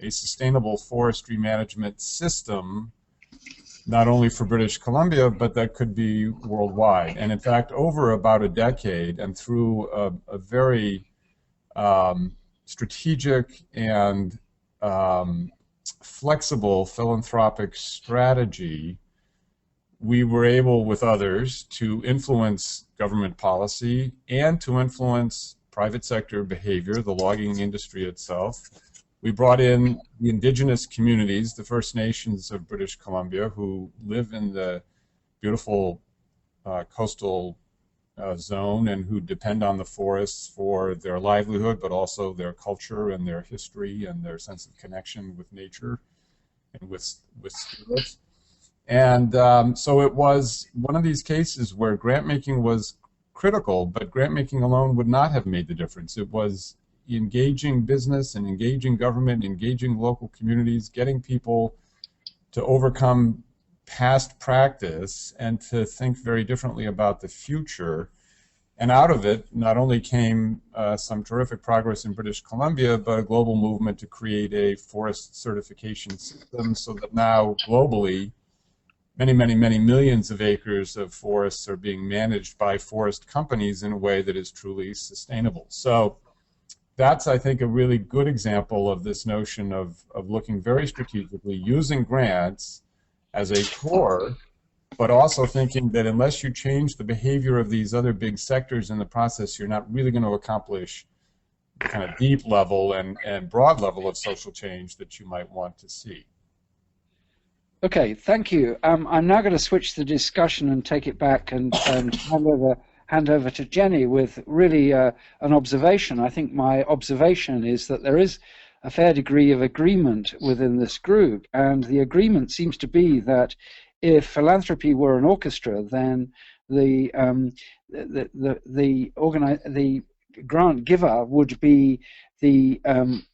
a sustainable forestry management system, not only for British Columbia, but that could be worldwide. And in fact, over about a decade and through a very strategic and flexible philanthropic strategy, we were able, with others, to influence government policy and to influence private sector behavior, the logging industry itself. We brought in the indigenous communities, the First Nations of British Columbia, who live in the beautiful coastal zone and who depend on the forests for their livelihood, but also their culture and their history and their sense of connection with nature and with spirits. And so it was one of these cases where grant making was critical, but grant making alone would not have made the difference. It was engaging business and engaging government, engaging local communities, getting people to overcome past practice and to think very differently about the future. And out of it not only came some terrific progress in British Columbia, but a global movement to create a forest certification system so that now globally many, many, many millions of acres of forests are being managed by forest companies in a way that is truly sustainable. So that's, I think, a really good example of this notion of looking very strategically, using grants as a core, but also thinking that unless you change the behavior of these other big sectors in the process, you're not really going to accomplish the kind of deep level and broad level of social change that you might want to see. Okay, thank you. I'm now going to switch the discussion and take it back and hand over to Jenny with really an observation. I think my observation is that there is a fair degree of agreement within this group, and the agreement seems to be that if philanthropy were an orchestra, then the grant giver would be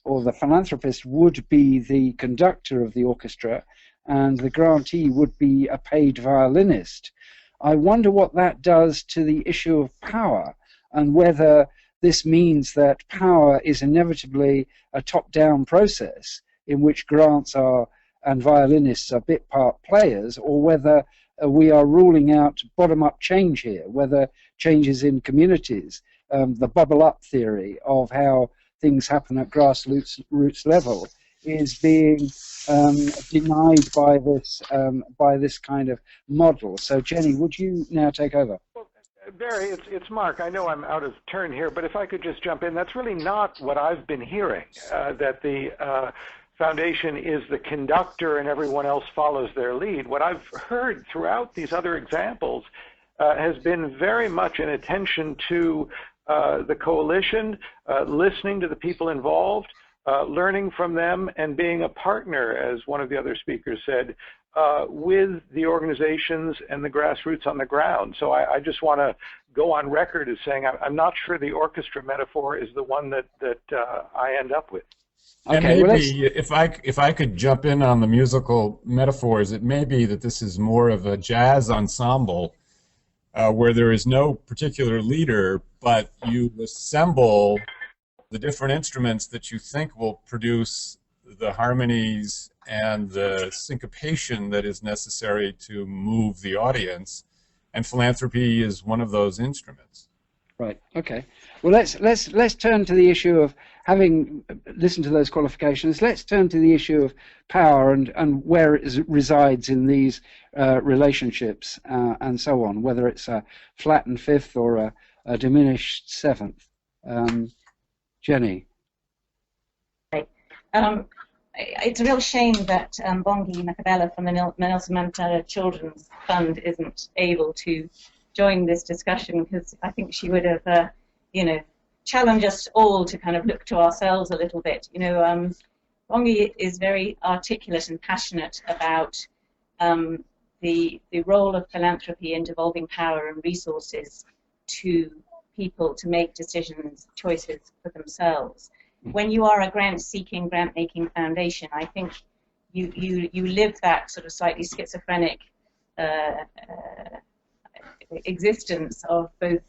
or the philanthropist would be the conductor of the orchestra, and the grantee would be a paid violinist. I wonder what that does to the issue of power, and whether this means that power is inevitably a top-down process in which grants are and violinists are bit part players, or whether we are ruling out bottom-up change here, whether changes in communities, the bubble-up theory of how things happen at grassroots level, is being denied by this kind of model. So, Jenny, would you now take over? Well, Barry, it's Mark. I know I'm out of turn here, but if I could just jump in, that's really not what I've been hearing, that the foundation is the conductor and everyone else follows their lead. What I've heard throughout these other examples has been very much an attention to the coalition, listening to the people involved, learning from them, and being a partner, as one of the other speakers said, with the organizations and the grassroots on the ground. So I just want to go on record as saying I'm not sure the orchestra metaphor is the one that I end up with. And Okay, well, maybe if I could jump in on the musical metaphors, it may be that this is more of a jazz ensemble where there is no particular leader, but you assemble the different instruments that you think will produce the harmonies and the syncopation that is necessary to move the audience, and philanthropy is one of those instruments. Right. Okay. Well, let's turn to the issue of, having listened to those qualifications, let's turn to the issue of power and where it resides in these relationships and so on, whether it's a flattened fifth or a diminished seventh. Jenny. It's a real shame that Bongi Makabela from the Nelson Mandela Children's Fund isn't able to join this discussion, because I think she would have, you know, challenged us all to kind of look to ourselves a little bit. You know, Bongi is very articulate and passionate about the role of philanthropy in devolving power and resources to people to make decisions, choices for themselves. When you are a grant-seeking, grant-making foundation, I think you live that sort of slightly schizophrenic existence of both,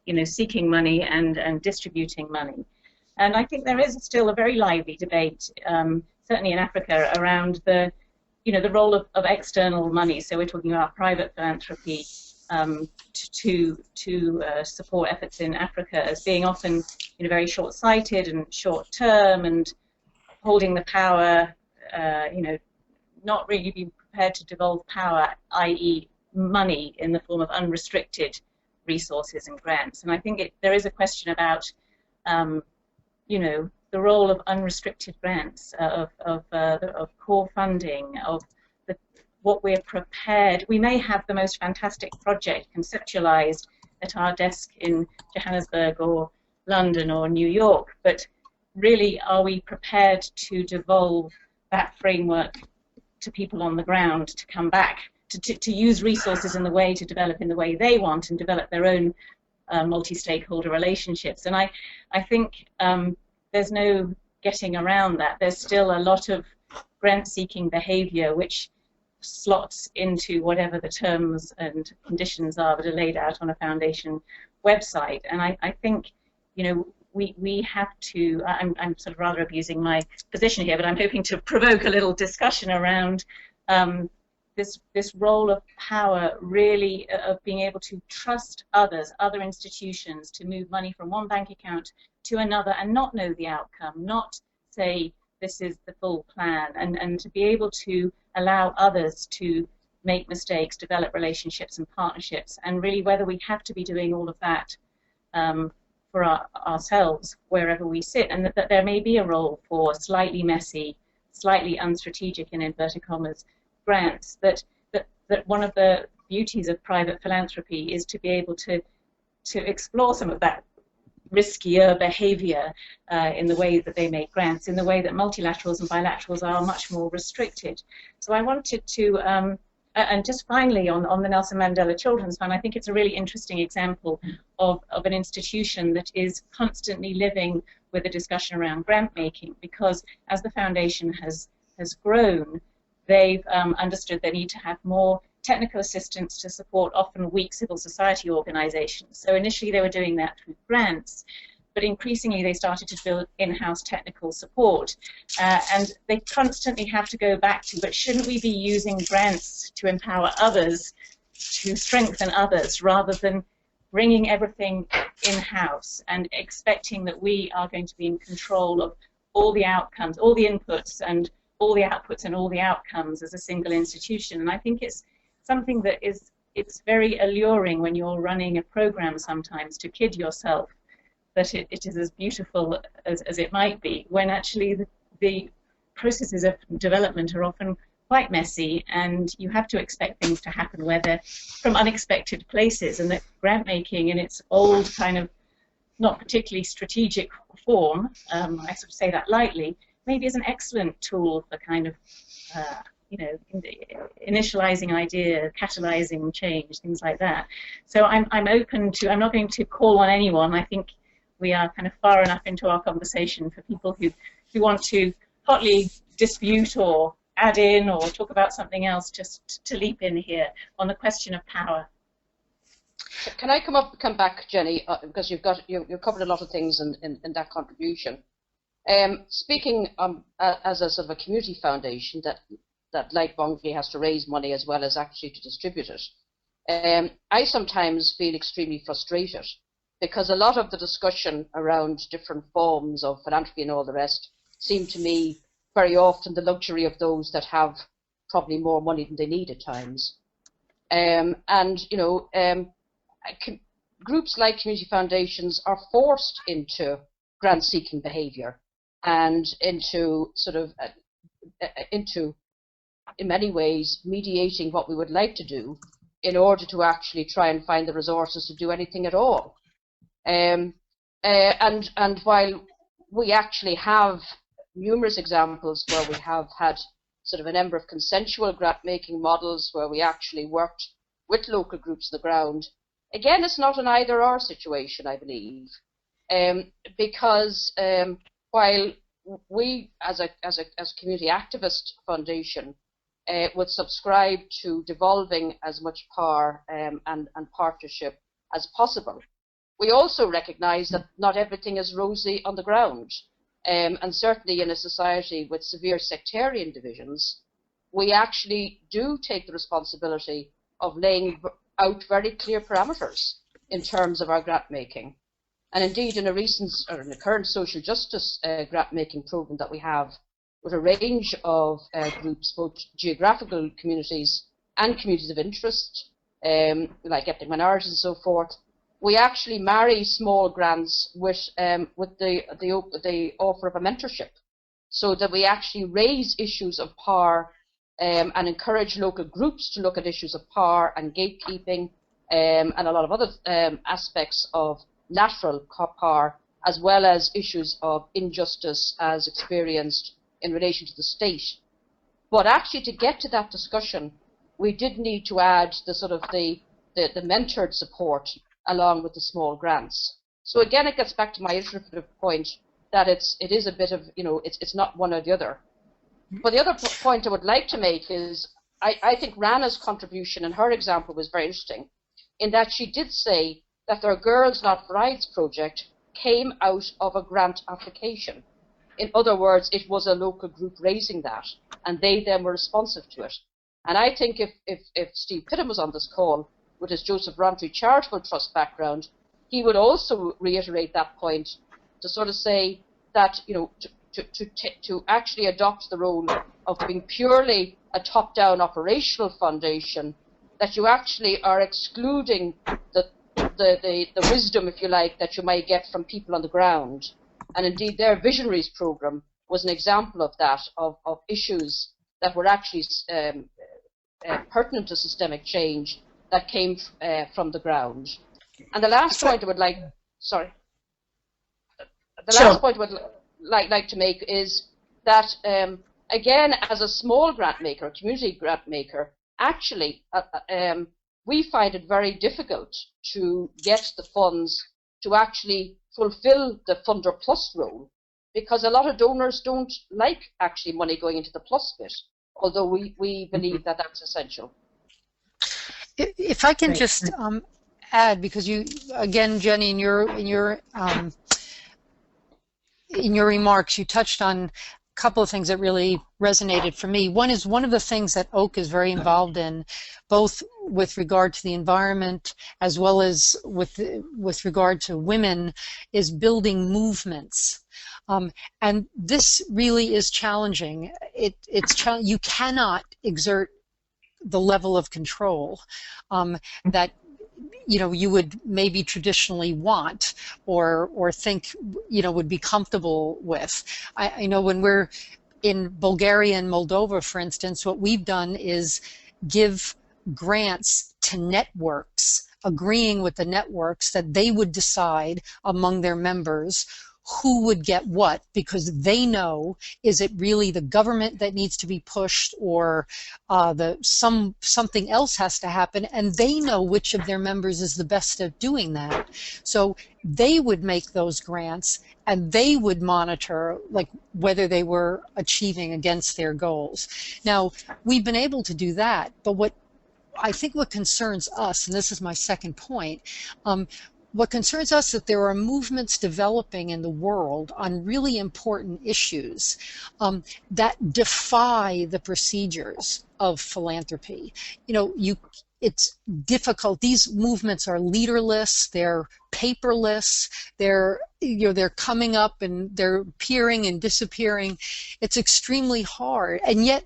you know, seeking money and distributing money. And I think there is still a very lively debate, certainly in Africa, around the, you know, the role of external money. So we're talking about private philanthropy to support efforts in Africa as being often, you know, very short-sighted and short-term, and holding the power, you know, not really being prepared to devolve power, i.e. money in the form of unrestricted resources and grants. And I think there is a question about, you know, the role of unrestricted grants, of core funding, of what we're prepared. We may have the most fantastic project conceptualized at our desk in Johannesburg or London or New York, but really, are we prepared to devolve that framework to people on the ground to come back, to use resources in the way, to develop in the way they want and develop their own multi-stakeholder relationships? And I think there's no getting around that. There's still a lot of grant-seeking behavior which slots into whatever the terms and conditions are that are laid out on a foundation website. And I think, you know, we have to, I'm sort of rather abusing my position here, but I'm hoping to provoke a little discussion around this role of power, really, of being able to trust others, other institutions, to move money from one bank account to another and not know the outcome, not say this is the full plan, and to be able to allow others to make mistakes, develop relationships and partnerships, and really whether we have to be doing all of that for ourselves wherever we sit, and that there may be a role for slightly messy, slightly unstrategic, in inverted commas, grants, that one of the beauties of private philanthropy is to be able to explore some of that riskier behavior in the way that they make grants, in the way that multilaterals and bilaterals are much more restricted. So I wanted to, and just finally on the Nelson Mandela Children's Fund, I think it's a really interesting example of an institution that is constantly living with a discussion around grant making, because as the foundation has grown, they've understood they need to have more technical assistance to support often weak civil society organizations. So initially they were doing that through grants, but increasingly they started to build in-house technical support. And they constantly have to go back to, but shouldn't we be using grants to empower others, to strengthen others, rather than bringing everything in-house and expecting that we are going to be in control of all the outcomes, all the inputs and all the outputs and all the outcomes as a single institution. And I think it's something that it's very alluring when you're running a program sometimes to kid yourself that it is as beautiful as it might be, when actually the processes of development are often quite messy, and you have to expect things to happen where they're from unexpected places, and that grant making in its old kind of not particularly strategic form, I sort of say that lightly, maybe is an excellent tool for kind of you know, initializing idea, catalyzing change, things like that. So I'm open to, I'm not going to call on anyone. I think we are kind of far enough into our conversation for people who you want to hotly dispute or add in or talk about something else, just to leap in here on the question of power. Can I come back, Jenny, because you've covered a lot of things in that contribution. Speaking as a sort of a community foundation that like Bungay has to raise money as well as actually to distribute it, I sometimes feel extremely frustrated because a lot of the discussion around different forms of philanthropy and all the rest seem to me very often the luxury of those that have probably more money than they need at times. Groups like community foundations are forced into grant-seeking behaviour and into in many ways mediating what we would like to do in order to actually try and find the resources to do anything at all. And while we actually have numerous examples where we have had sort of a number of consensual grant-making models where we actually worked with local groups on the ground, again, it's not an either-or situation, I believe, because while we, as a community activist foundation, would subscribe to devolving as much power and partnership as possible, we also recognise that not everything is rosy on the ground. And certainly in a society with severe sectarian divisions, we actually do take the responsibility of laying out very clear parameters in terms of our grant making. And indeed, in the current social justice grant making program that we have, with a range of groups, both geographical communities and communities of interest, like ethnic minorities and so forth, we actually marry small grants with the offer of a mentorship, so that we actually raise issues of power and encourage local groups to look at issues of power and gatekeeping and a lot of other aspects of lateral power, as well as issues of injustice as experienced in relation to the state. But actually, to get to that discussion, we did need to add the mentored support along with the small grants. So again, it gets back to my iterative point that it is a bit of, it's not one or the other. But the other point I would like to make is I think Rana's contribution in her example was very interesting, in that she did say that their Girls Not Brides project came out of a grant application. In other words, it was a local group raising that, and they then were responsive to it. And I think if Steve Pittam was on this call with his Joseph Rowntree Charitable Trust background, he would also reiterate that point to sort of say that, to actually adopt the role of being purely a top-down operational foundation, that you actually are excluding the wisdom, if you like, that you might get from people on the ground. And indeed, their Visionaries program was an example of that, of issues that were actually pertinent to systemic change that came from the ground. And the last point I would like, last point I would like to make is that, again, as a small grant maker, a community grant maker, actually, we find it very difficult to get the funds to actually fulfill the funder plus role, because a lot of donors don't like actually money going into the plus bit, although we believe that that's essential. If I can just add, because you, again, Jenny, in your remarks, you touched on a couple of things that really resonated for me. One is, one of the things that Oak is very involved in, both with regard to the environment as well as with regard to women, is building movements. And this really is challenging. You cannot exert the level of control that you would maybe traditionally want or think would be comfortable with. I know when we're in Bulgaria and Moldova, for instance, what we've done is give grants to networks, agreeing with the networks that they would decide among their members who would get what, because they know, is it really the government that needs to be pushed, or something else has to happen, and they know which of their members is the best at doing that. So they would make those grants, and they would monitor like whether they were achieving against their goals. Now, we've been able to do that, but what concerns us, and this is my second point, what concerns us is that there are movements developing in the world on really important issues that defy the procedures of philanthropy. It's difficult. These movements are leaderless, they're paperless, they're coming up and they're appearing and disappearing. It's extremely hard, and yet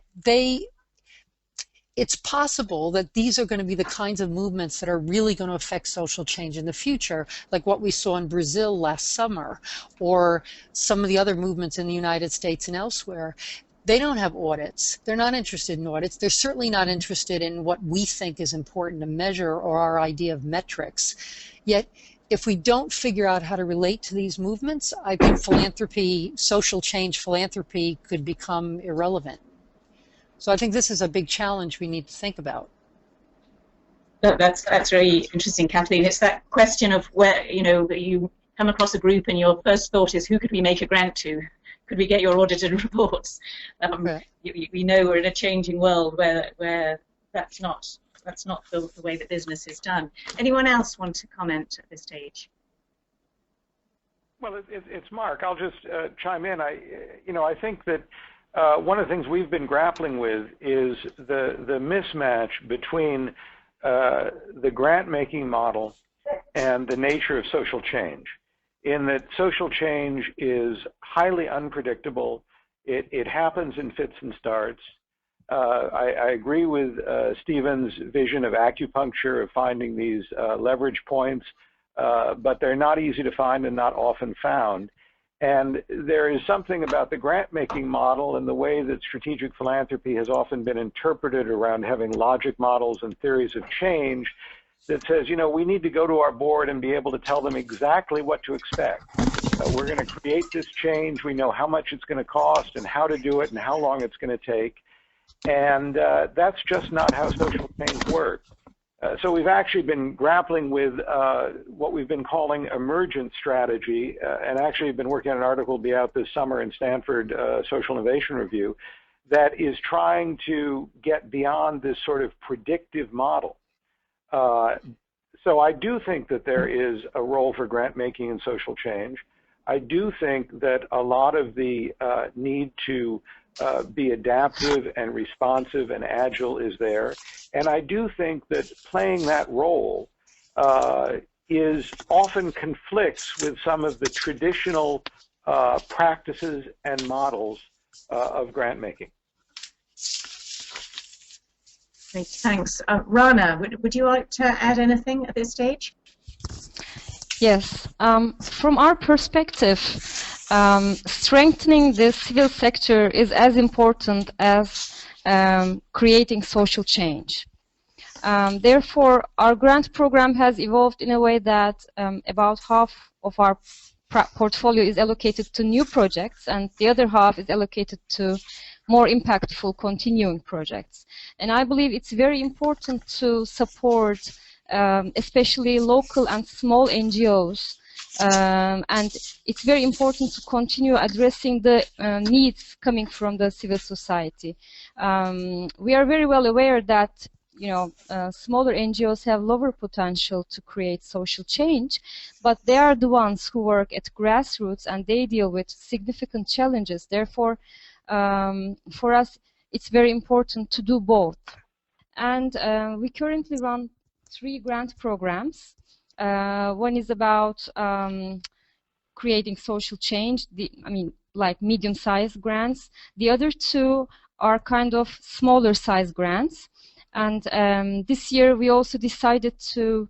it's possible that these are going to be the kinds of movements that are really going to affect social change in the future, like what we saw in Brazil last summer, or some of the other movements in the United States and elsewhere. They don't have audits. They're not interested in audits. They're certainly not interested in what we think is important to measure, or our idea of metrics. Yet, if we don't figure out how to relate to these movements, I think philanthropy, social change philanthropy, could become irrelevant. So I think this is a big challenge we need to think about. That's really interesting, Kathleen. It's that question of where, you come across a group and your first thought is, who could we make a grant to? Could we get your audited reports? Right. We know we're in a changing world where that's not the way that business is done. Anyone else want to comment at this stage? Well, it's Mark. I'll just chime in. I think that one of the things we've been grappling with is the mismatch between the grant-making model and the nature of social change, in that social change is highly unpredictable. It happens in fits and starts. I agree with Stephen's vision of acupuncture, of finding these leverage points, but they're not easy to find and not often found. And there is something about the grant-making model and the way that strategic philanthropy has often been interpreted around having logic models and theories of change that says, we need to go to our board and be able to tell them exactly what to expect. We're going to create this change. We know how much it's going to cost and how to do it and how long it's going to take. And that's just not how social change works. So we've actually been grappling with what we've been calling emergent strategy, and actually been working on an article to be out this summer in Stanford Social Innovation Review that is trying to get beyond this sort of predictive model. So I do think that there is a role for grant making in social change. I do think that a lot of the need to be adaptive and responsive and agile is there. And I do think that playing that role is often conflicts with some of the traditional practices and models of grant making. Great, thanks. Rana, would you like to add anything at this stage? Yes. From our perspective, strengthening the civil sector is as important as creating social change. Therefore, our grant program has evolved in a way that about half of our portfolio is allocated to new projects, and the other half is allocated to more impactful continuing projects. And I believe it's very important to support especially local and small NGOs, and it's very important to continue addressing the needs coming from the civil society. We are very well aware that smaller NGOs have lower potential to create social change, but they are the ones who work at grassroots and they deal with significant challenges. Therefore, for us, it's very important to do both. And we currently run 3 grant programs. One is about creating social change, like medium-sized grants. The other 2 are kind of smaller-sized grants. And this year we also decided to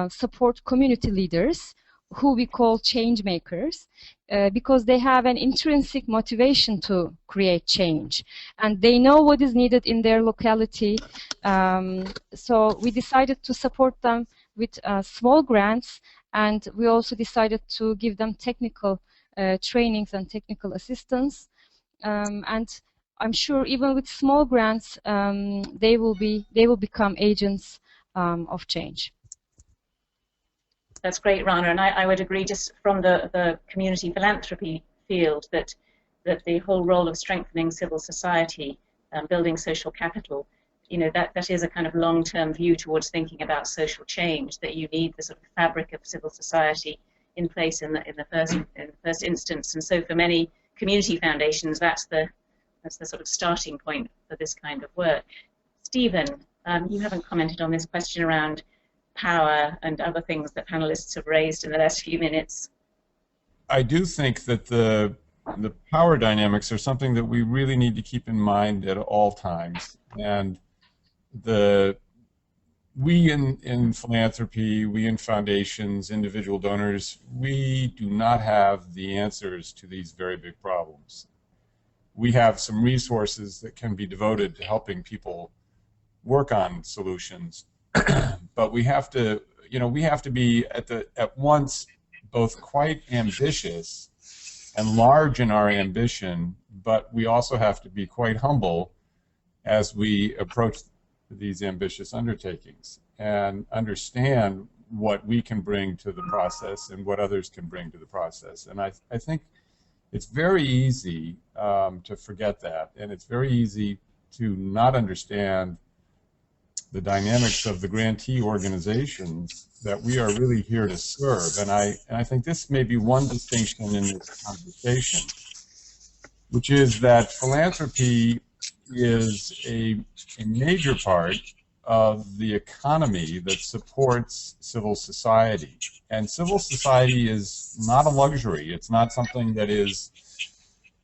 support community leaders, who we call change makers, because they have an intrinsic motivation to create change, and they know what is needed in their locality. So we decided to support them with small grants, and we also decided to give them technical trainings and technical assistance. And I'm sure even with small grants, they will become agents of change. That's great, Rana, and I would agree just from the community philanthropy field that the whole role of strengthening civil society, building social capital, you know, that is a kind of long-term view towards thinking about social change, that you need the sort of fabric of civil society in place in the first instance. And so for many community foundations, that's the sort of starting point for this kind of work. Stephen, you haven't commented on this question around power and other things that panelists have raised in the last few minutes. I do think that the power dynamics are something that we really need to keep in mind at all times. And we in philanthropy, we in foundations, individual donors, we do not have the answers to these very big problems. We have some resources that can be devoted to helping people work on solutions, but we have to, we have to be at once both quite ambitious and large in our ambition, but we also have to be quite humble as we approach these ambitious undertakings and understand what we can bring to the process and what others can bring to the process. And I think it's very easy to forget that, and it's very easy to not understand the dynamics of the grantee organizations that we are really here to serve. And I think this may be one distinction in this conversation, which is that philanthropy is a major part of the economy that supports civil society. And civil society is not a luxury. It's not something that is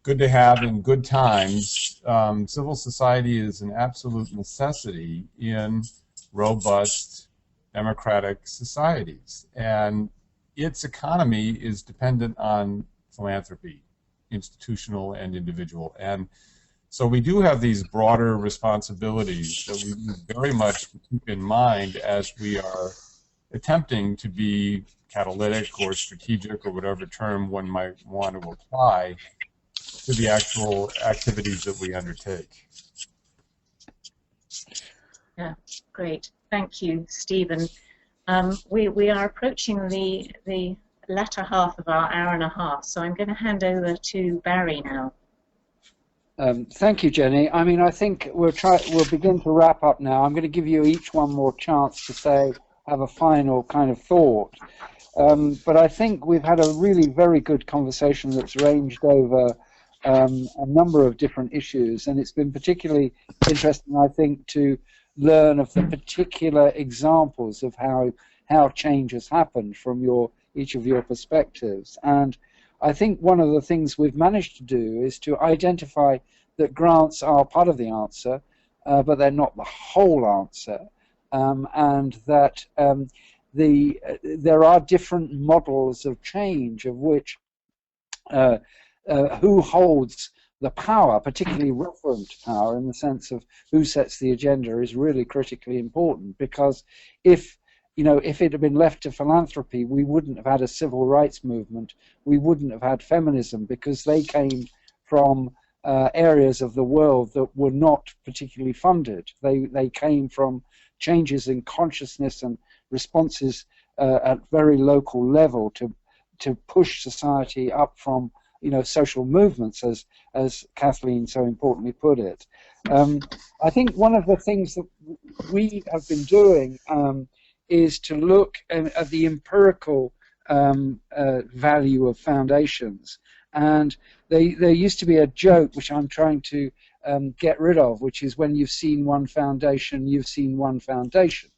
good to have in good times. Civil society is an absolute necessity in robust democratic societies. And its economy is dependent on philanthropy, institutional and individual. And so we do have these broader responsibilities that we need very much to keep in mind as we are attempting to be catalytic or strategic or whatever term one might want to apply to the actual activities that we undertake. Yeah, great. Thank you, Stephen. We are approaching the latter half of our hour and a half, so I'm going to hand over to Barry now. Thank you, Jenny. I mean, I think we'll begin to wrap up now. I'm going to give you each one more chance to have a final kind of thought. But I think we've had a really very good conversation that's ranged over a number of different issues, and it's been particularly interesting, I think, to learn of the particular examples of how change has happened from each of your perspectives. And I think one of the things we've managed to do is to identify that grants are part of the answer, but they're not the whole answer, and that there are different models of change of which who holds the power, particularly referent power, in the sense of who sets the agenda, is really critically important. Because if it had been left to philanthropy, we wouldn't have had a civil rights movement, we wouldn't have had feminism, because they came from areas of the world that were not particularly funded. They came from changes in consciousness and responses at very local level to push society up from social movements, as Kathleen so importantly put it. I think one of the things that we have been doing is to look at the empirical value of foundations. And there used to be a joke, which I'm trying to get rid of, which is when you've seen one foundation, you've seen one foundation.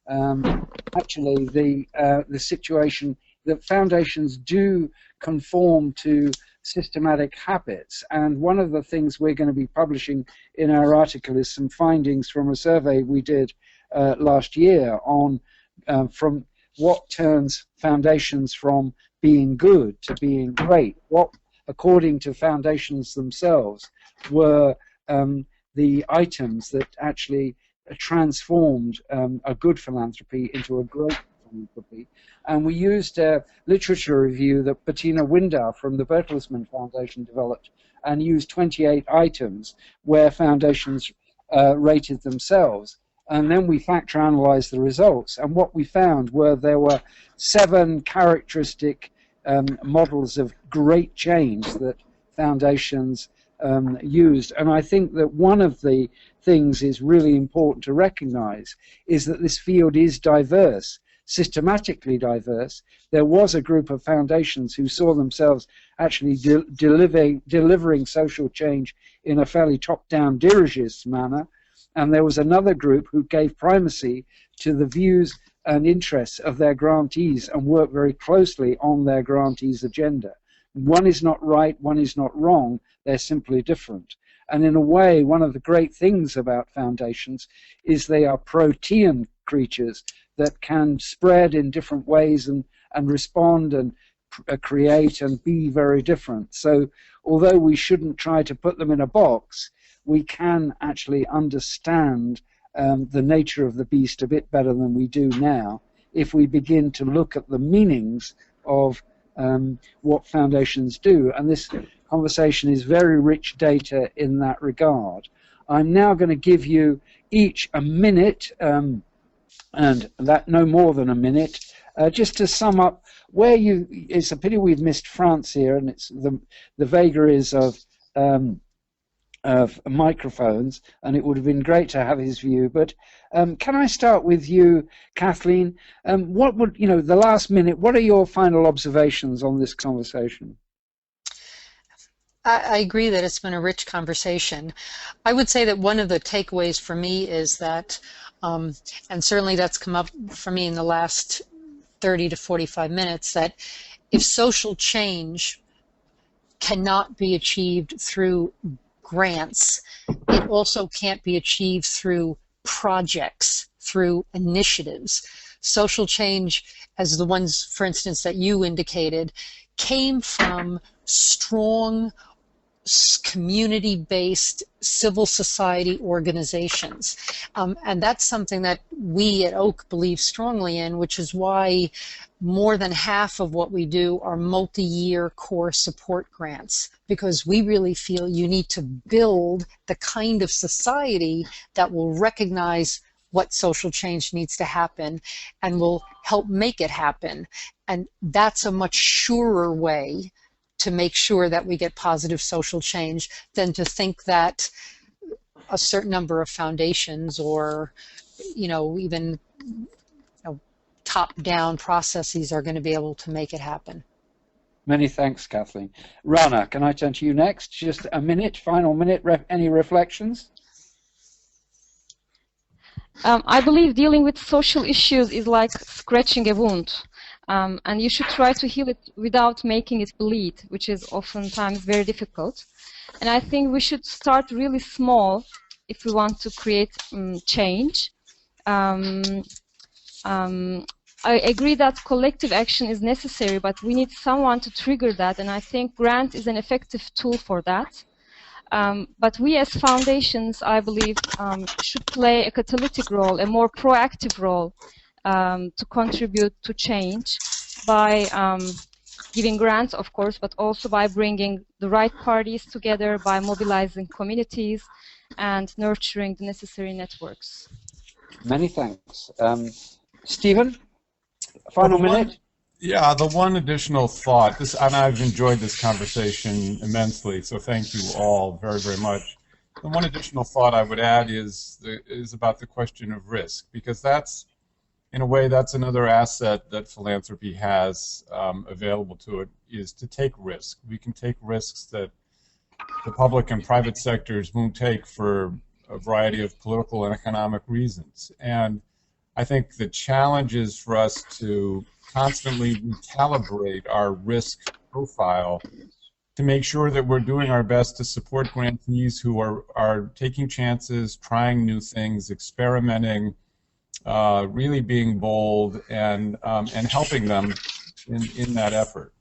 Actually, the situation that foundations do conform to systematic habits, and one of the things we're going to be publishing in our article is some findings from a survey we did last year on from what turns foundations from being good to being great. What, according to foundations themselves, were the items that actually transformed a good philanthropy into a great philanthropy. And we used a literature review that Bettina Windau from the Bertelsmann Foundation developed, and used 28 items where foundations rated themselves. And then we factor analyzed the results. And what we found were there were 7 characteristic models of great change that foundations used. And I think that one of the things is really important to recognize is that this field is diverse, systematically diverse. There was a group of foundations who saw themselves actually delivering social change in a fairly top-down dirigist manner, and there was another group who gave primacy to the views and interests of their grantees and worked very closely on their grantees' agenda. One is not right, one is not wrong, they're simply different. And in a way, one of the great things about foundations is they are protean creatures that can spread in different ways and respond and create and be very different. So although we shouldn't try to put them in a box, we can actually understand the nature of the beast a bit better than we do now if we begin to look at the meanings of what foundations do. And this conversation is very rich data in that regard. I'm now going to give you each a minute, and that no more than a minute, just to sum up where you. It's a pity we've missed France here, and it's the vagaries of microphones, and it would have been great to have his view. But can I start with you, Kathleen? What would, the last minute, what are your final observations on this conversation? I agree that it's been a rich conversation. I would say that one of the takeaways for me is that, and certainly that's come up for me in the last 30 to 45 minutes, that if social change cannot be achieved through grants, it also can't be achieved through projects, through initiatives. Social change, as the ones, for instance, that you indicated, came from strong community-based civil society organizations. And that's something that we at Oak believe strongly in, which is why more than half of what we do are multi-year core support grants, because we really feel you need to build the kind of society that will recognize what social change needs to happen and will help make it happen. And that's a much surer way to make sure that we get positive social change than to think that a certain number of foundations or, even top-down processes are going to be able to make it happen. Many thanks, Kathleen. Rana, can I turn to you next? Just a minute, final minute, any reflections? I believe dealing with social issues is like scratching a wound. And you should try to heal it without making it bleed, which is oftentimes very difficult. And I think we should start really small if we want to create change. I agree that collective action is necessary, but we need someone to trigger that, and I think grant is an effective tool for that. But we as foundations, I believe, should play a catalytic role, a more proactive role, to contribute to change by giving grants, of course, but also by bringing the right parties together, by mobilizing communities and nurturing the necessary networks. Many thanks. Stephen, final minute? Yeah, the one additional thought, and I've enjoyed this conversation immensely, so thank you all very, very much. The one additional thought I would add is about the question of risk, because that's, in a way, that's another asset that philanthropy has available to it, is to take risk. We can take risks that the public and private sectors won't take for a variety of political and economic reasons. And I think the challenge is for us to constantly recalibrate our risk profile to make sure that we're doing our best to support grantees who are taking chances, trying new things, experimenting, really being bold, and helping them in that effort.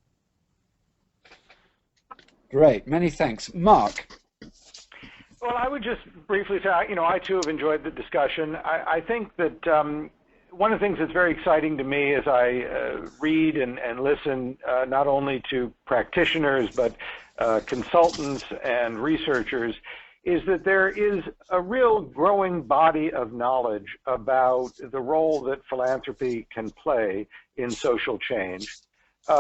Great, many thanks. Mark. Well, I would just briefly say, I too have enjoyed the discussion. I think that one of the things that's very exciting to me as I read and listen not only to practitioners but consultants and researchers is that there is a real growing body of knowledge about the role that philanthropy can play in social change,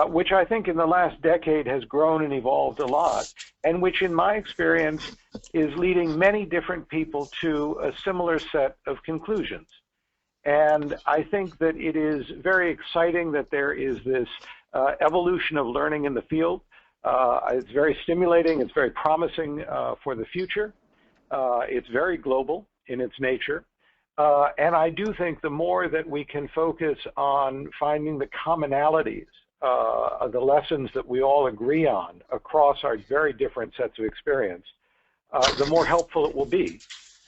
which I think in the last decade has grown and evolved a lot, and which in my experience is leading many different people to a similar set of conclusions. And I think that it is very exciting that there is this evolution of learning in the field. It's very stimulating, it's very promising for the future. It's very global in its nature. And I do think the more that we can focus on finding the commonalities, the lessons that we all agree on across our very different sets of experience, the more helpful it will be.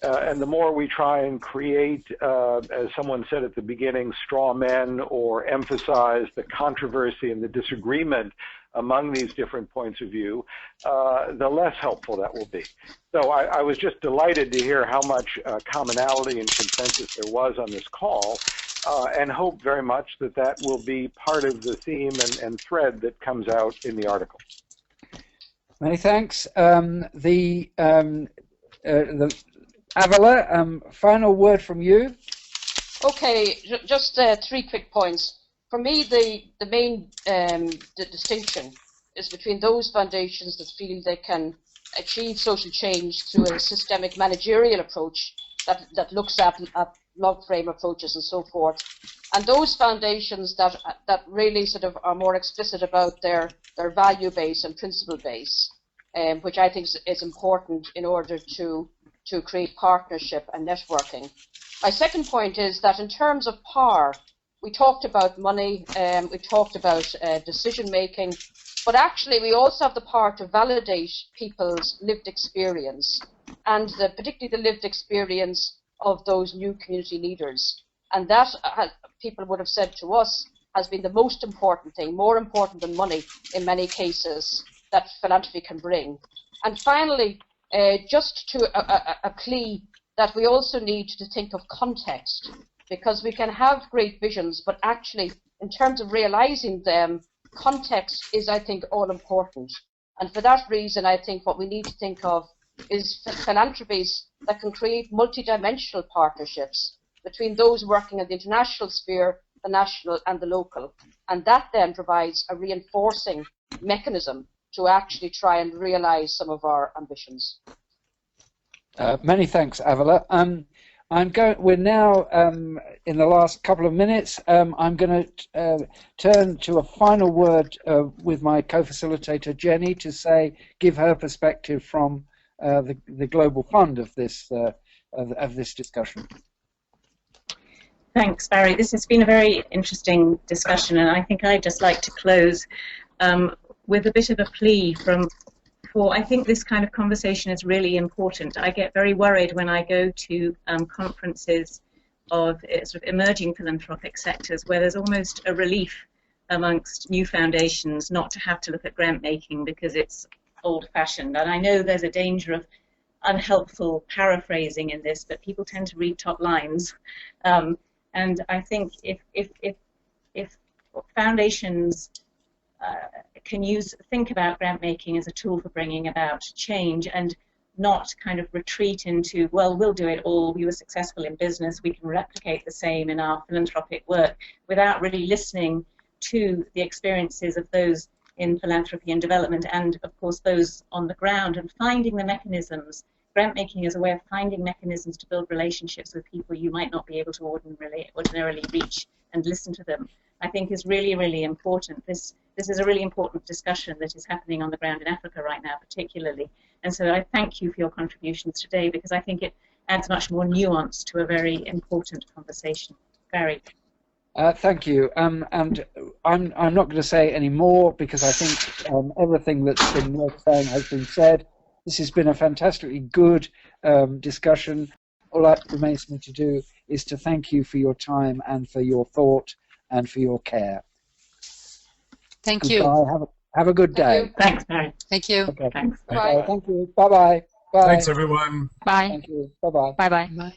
And the more we try and create, as someone said at the beginning, straw men, or emphasize the controversy and the disagreement among these different points of view, the less helpful that will be. So I was just delighted to hear how much commonality and consensus there was on this call, and hope very much that that will be part of the theme and thread that comes out in the article. Many thanks. Avila, final word from you. Okay, just 3 quick points. For me, the main the distinction is between those foundations that feel they can achieve social change through a systemic managerial approach that looks at log frame approaches and so forth, and those foundations that really sort of are more explicit about their value base and principle base, which I think is important in order to create partnership and networking. My second point is that in terms of power, we talked about money, we talked about decision making, but actually we also have the power to validate people's lived experience, and particularly the lived experience of those new community leaders. And that, people would have said to us, has been the most important thing, more important than money in many cases, that philanthropy can bring. And finally, just to a plea that we also need to think of context, because we can have great visions, but actually, in terms of realizing them, context is, I think, all important. And for that reason, I think what we need to think of is philanthropies that can create multidimensional partnerships between those working in the international sphere, the national and the local. And that then provides a reinforcing mechanism to actually try and realize some of our ambitions. Many thanks, Avila. We're now in the last couple of minutes. I'm going to turn to a final word with my co-facilitator Jenny to give her perspective from the Global Fund of this discussion. Thanks, Barry. This has been a very interesting discussion, and I think I'd just like to close with a bit of a plea for I think this kind of conversation is really important. I get very worried when I go to conferences of sort of emerging philanthropic sectors where there's almost a relief amongst new foundations not to have to look at grant making because it's old-fashioned. And I know there's a danger of unhelpful paraphrasing in this, but people tend to read top lines. And I think if foundations can think about grant making as a tool for bringing about change and not kind of retreat into, well, we'll do it all, we were successful in business, we can replicate the same in our philanthropic work, without really listening to the experiences of those in philanthropy and development and, of course, those on the ground, and finding the mechanisms. Grant making is a way of finding mechanisms to build relationships with people you might not be able to ordinarily reach and listen to them, I think is really, really important. This is a really important discussion that is happening on the ground in Africa right now, particularly. And so I thank you for your contributions today, because I think it adds much more nuance to a very important conversation. Barry. Thank you. And I'm not going to say any more, because I think everything that's been worth saying has been said. This has been a fantastically good discussion. All that remains for me to do is to thank you for your time and for your thought and for your care. Thank you. Have a good day. Thanks, Barry. Thank you. Okay. Thanks. Bye. Thank you. Bye-bye. Bye. Thanks, everyone. Bye. Thank you. Bye-bye. Bye-bye. Bye.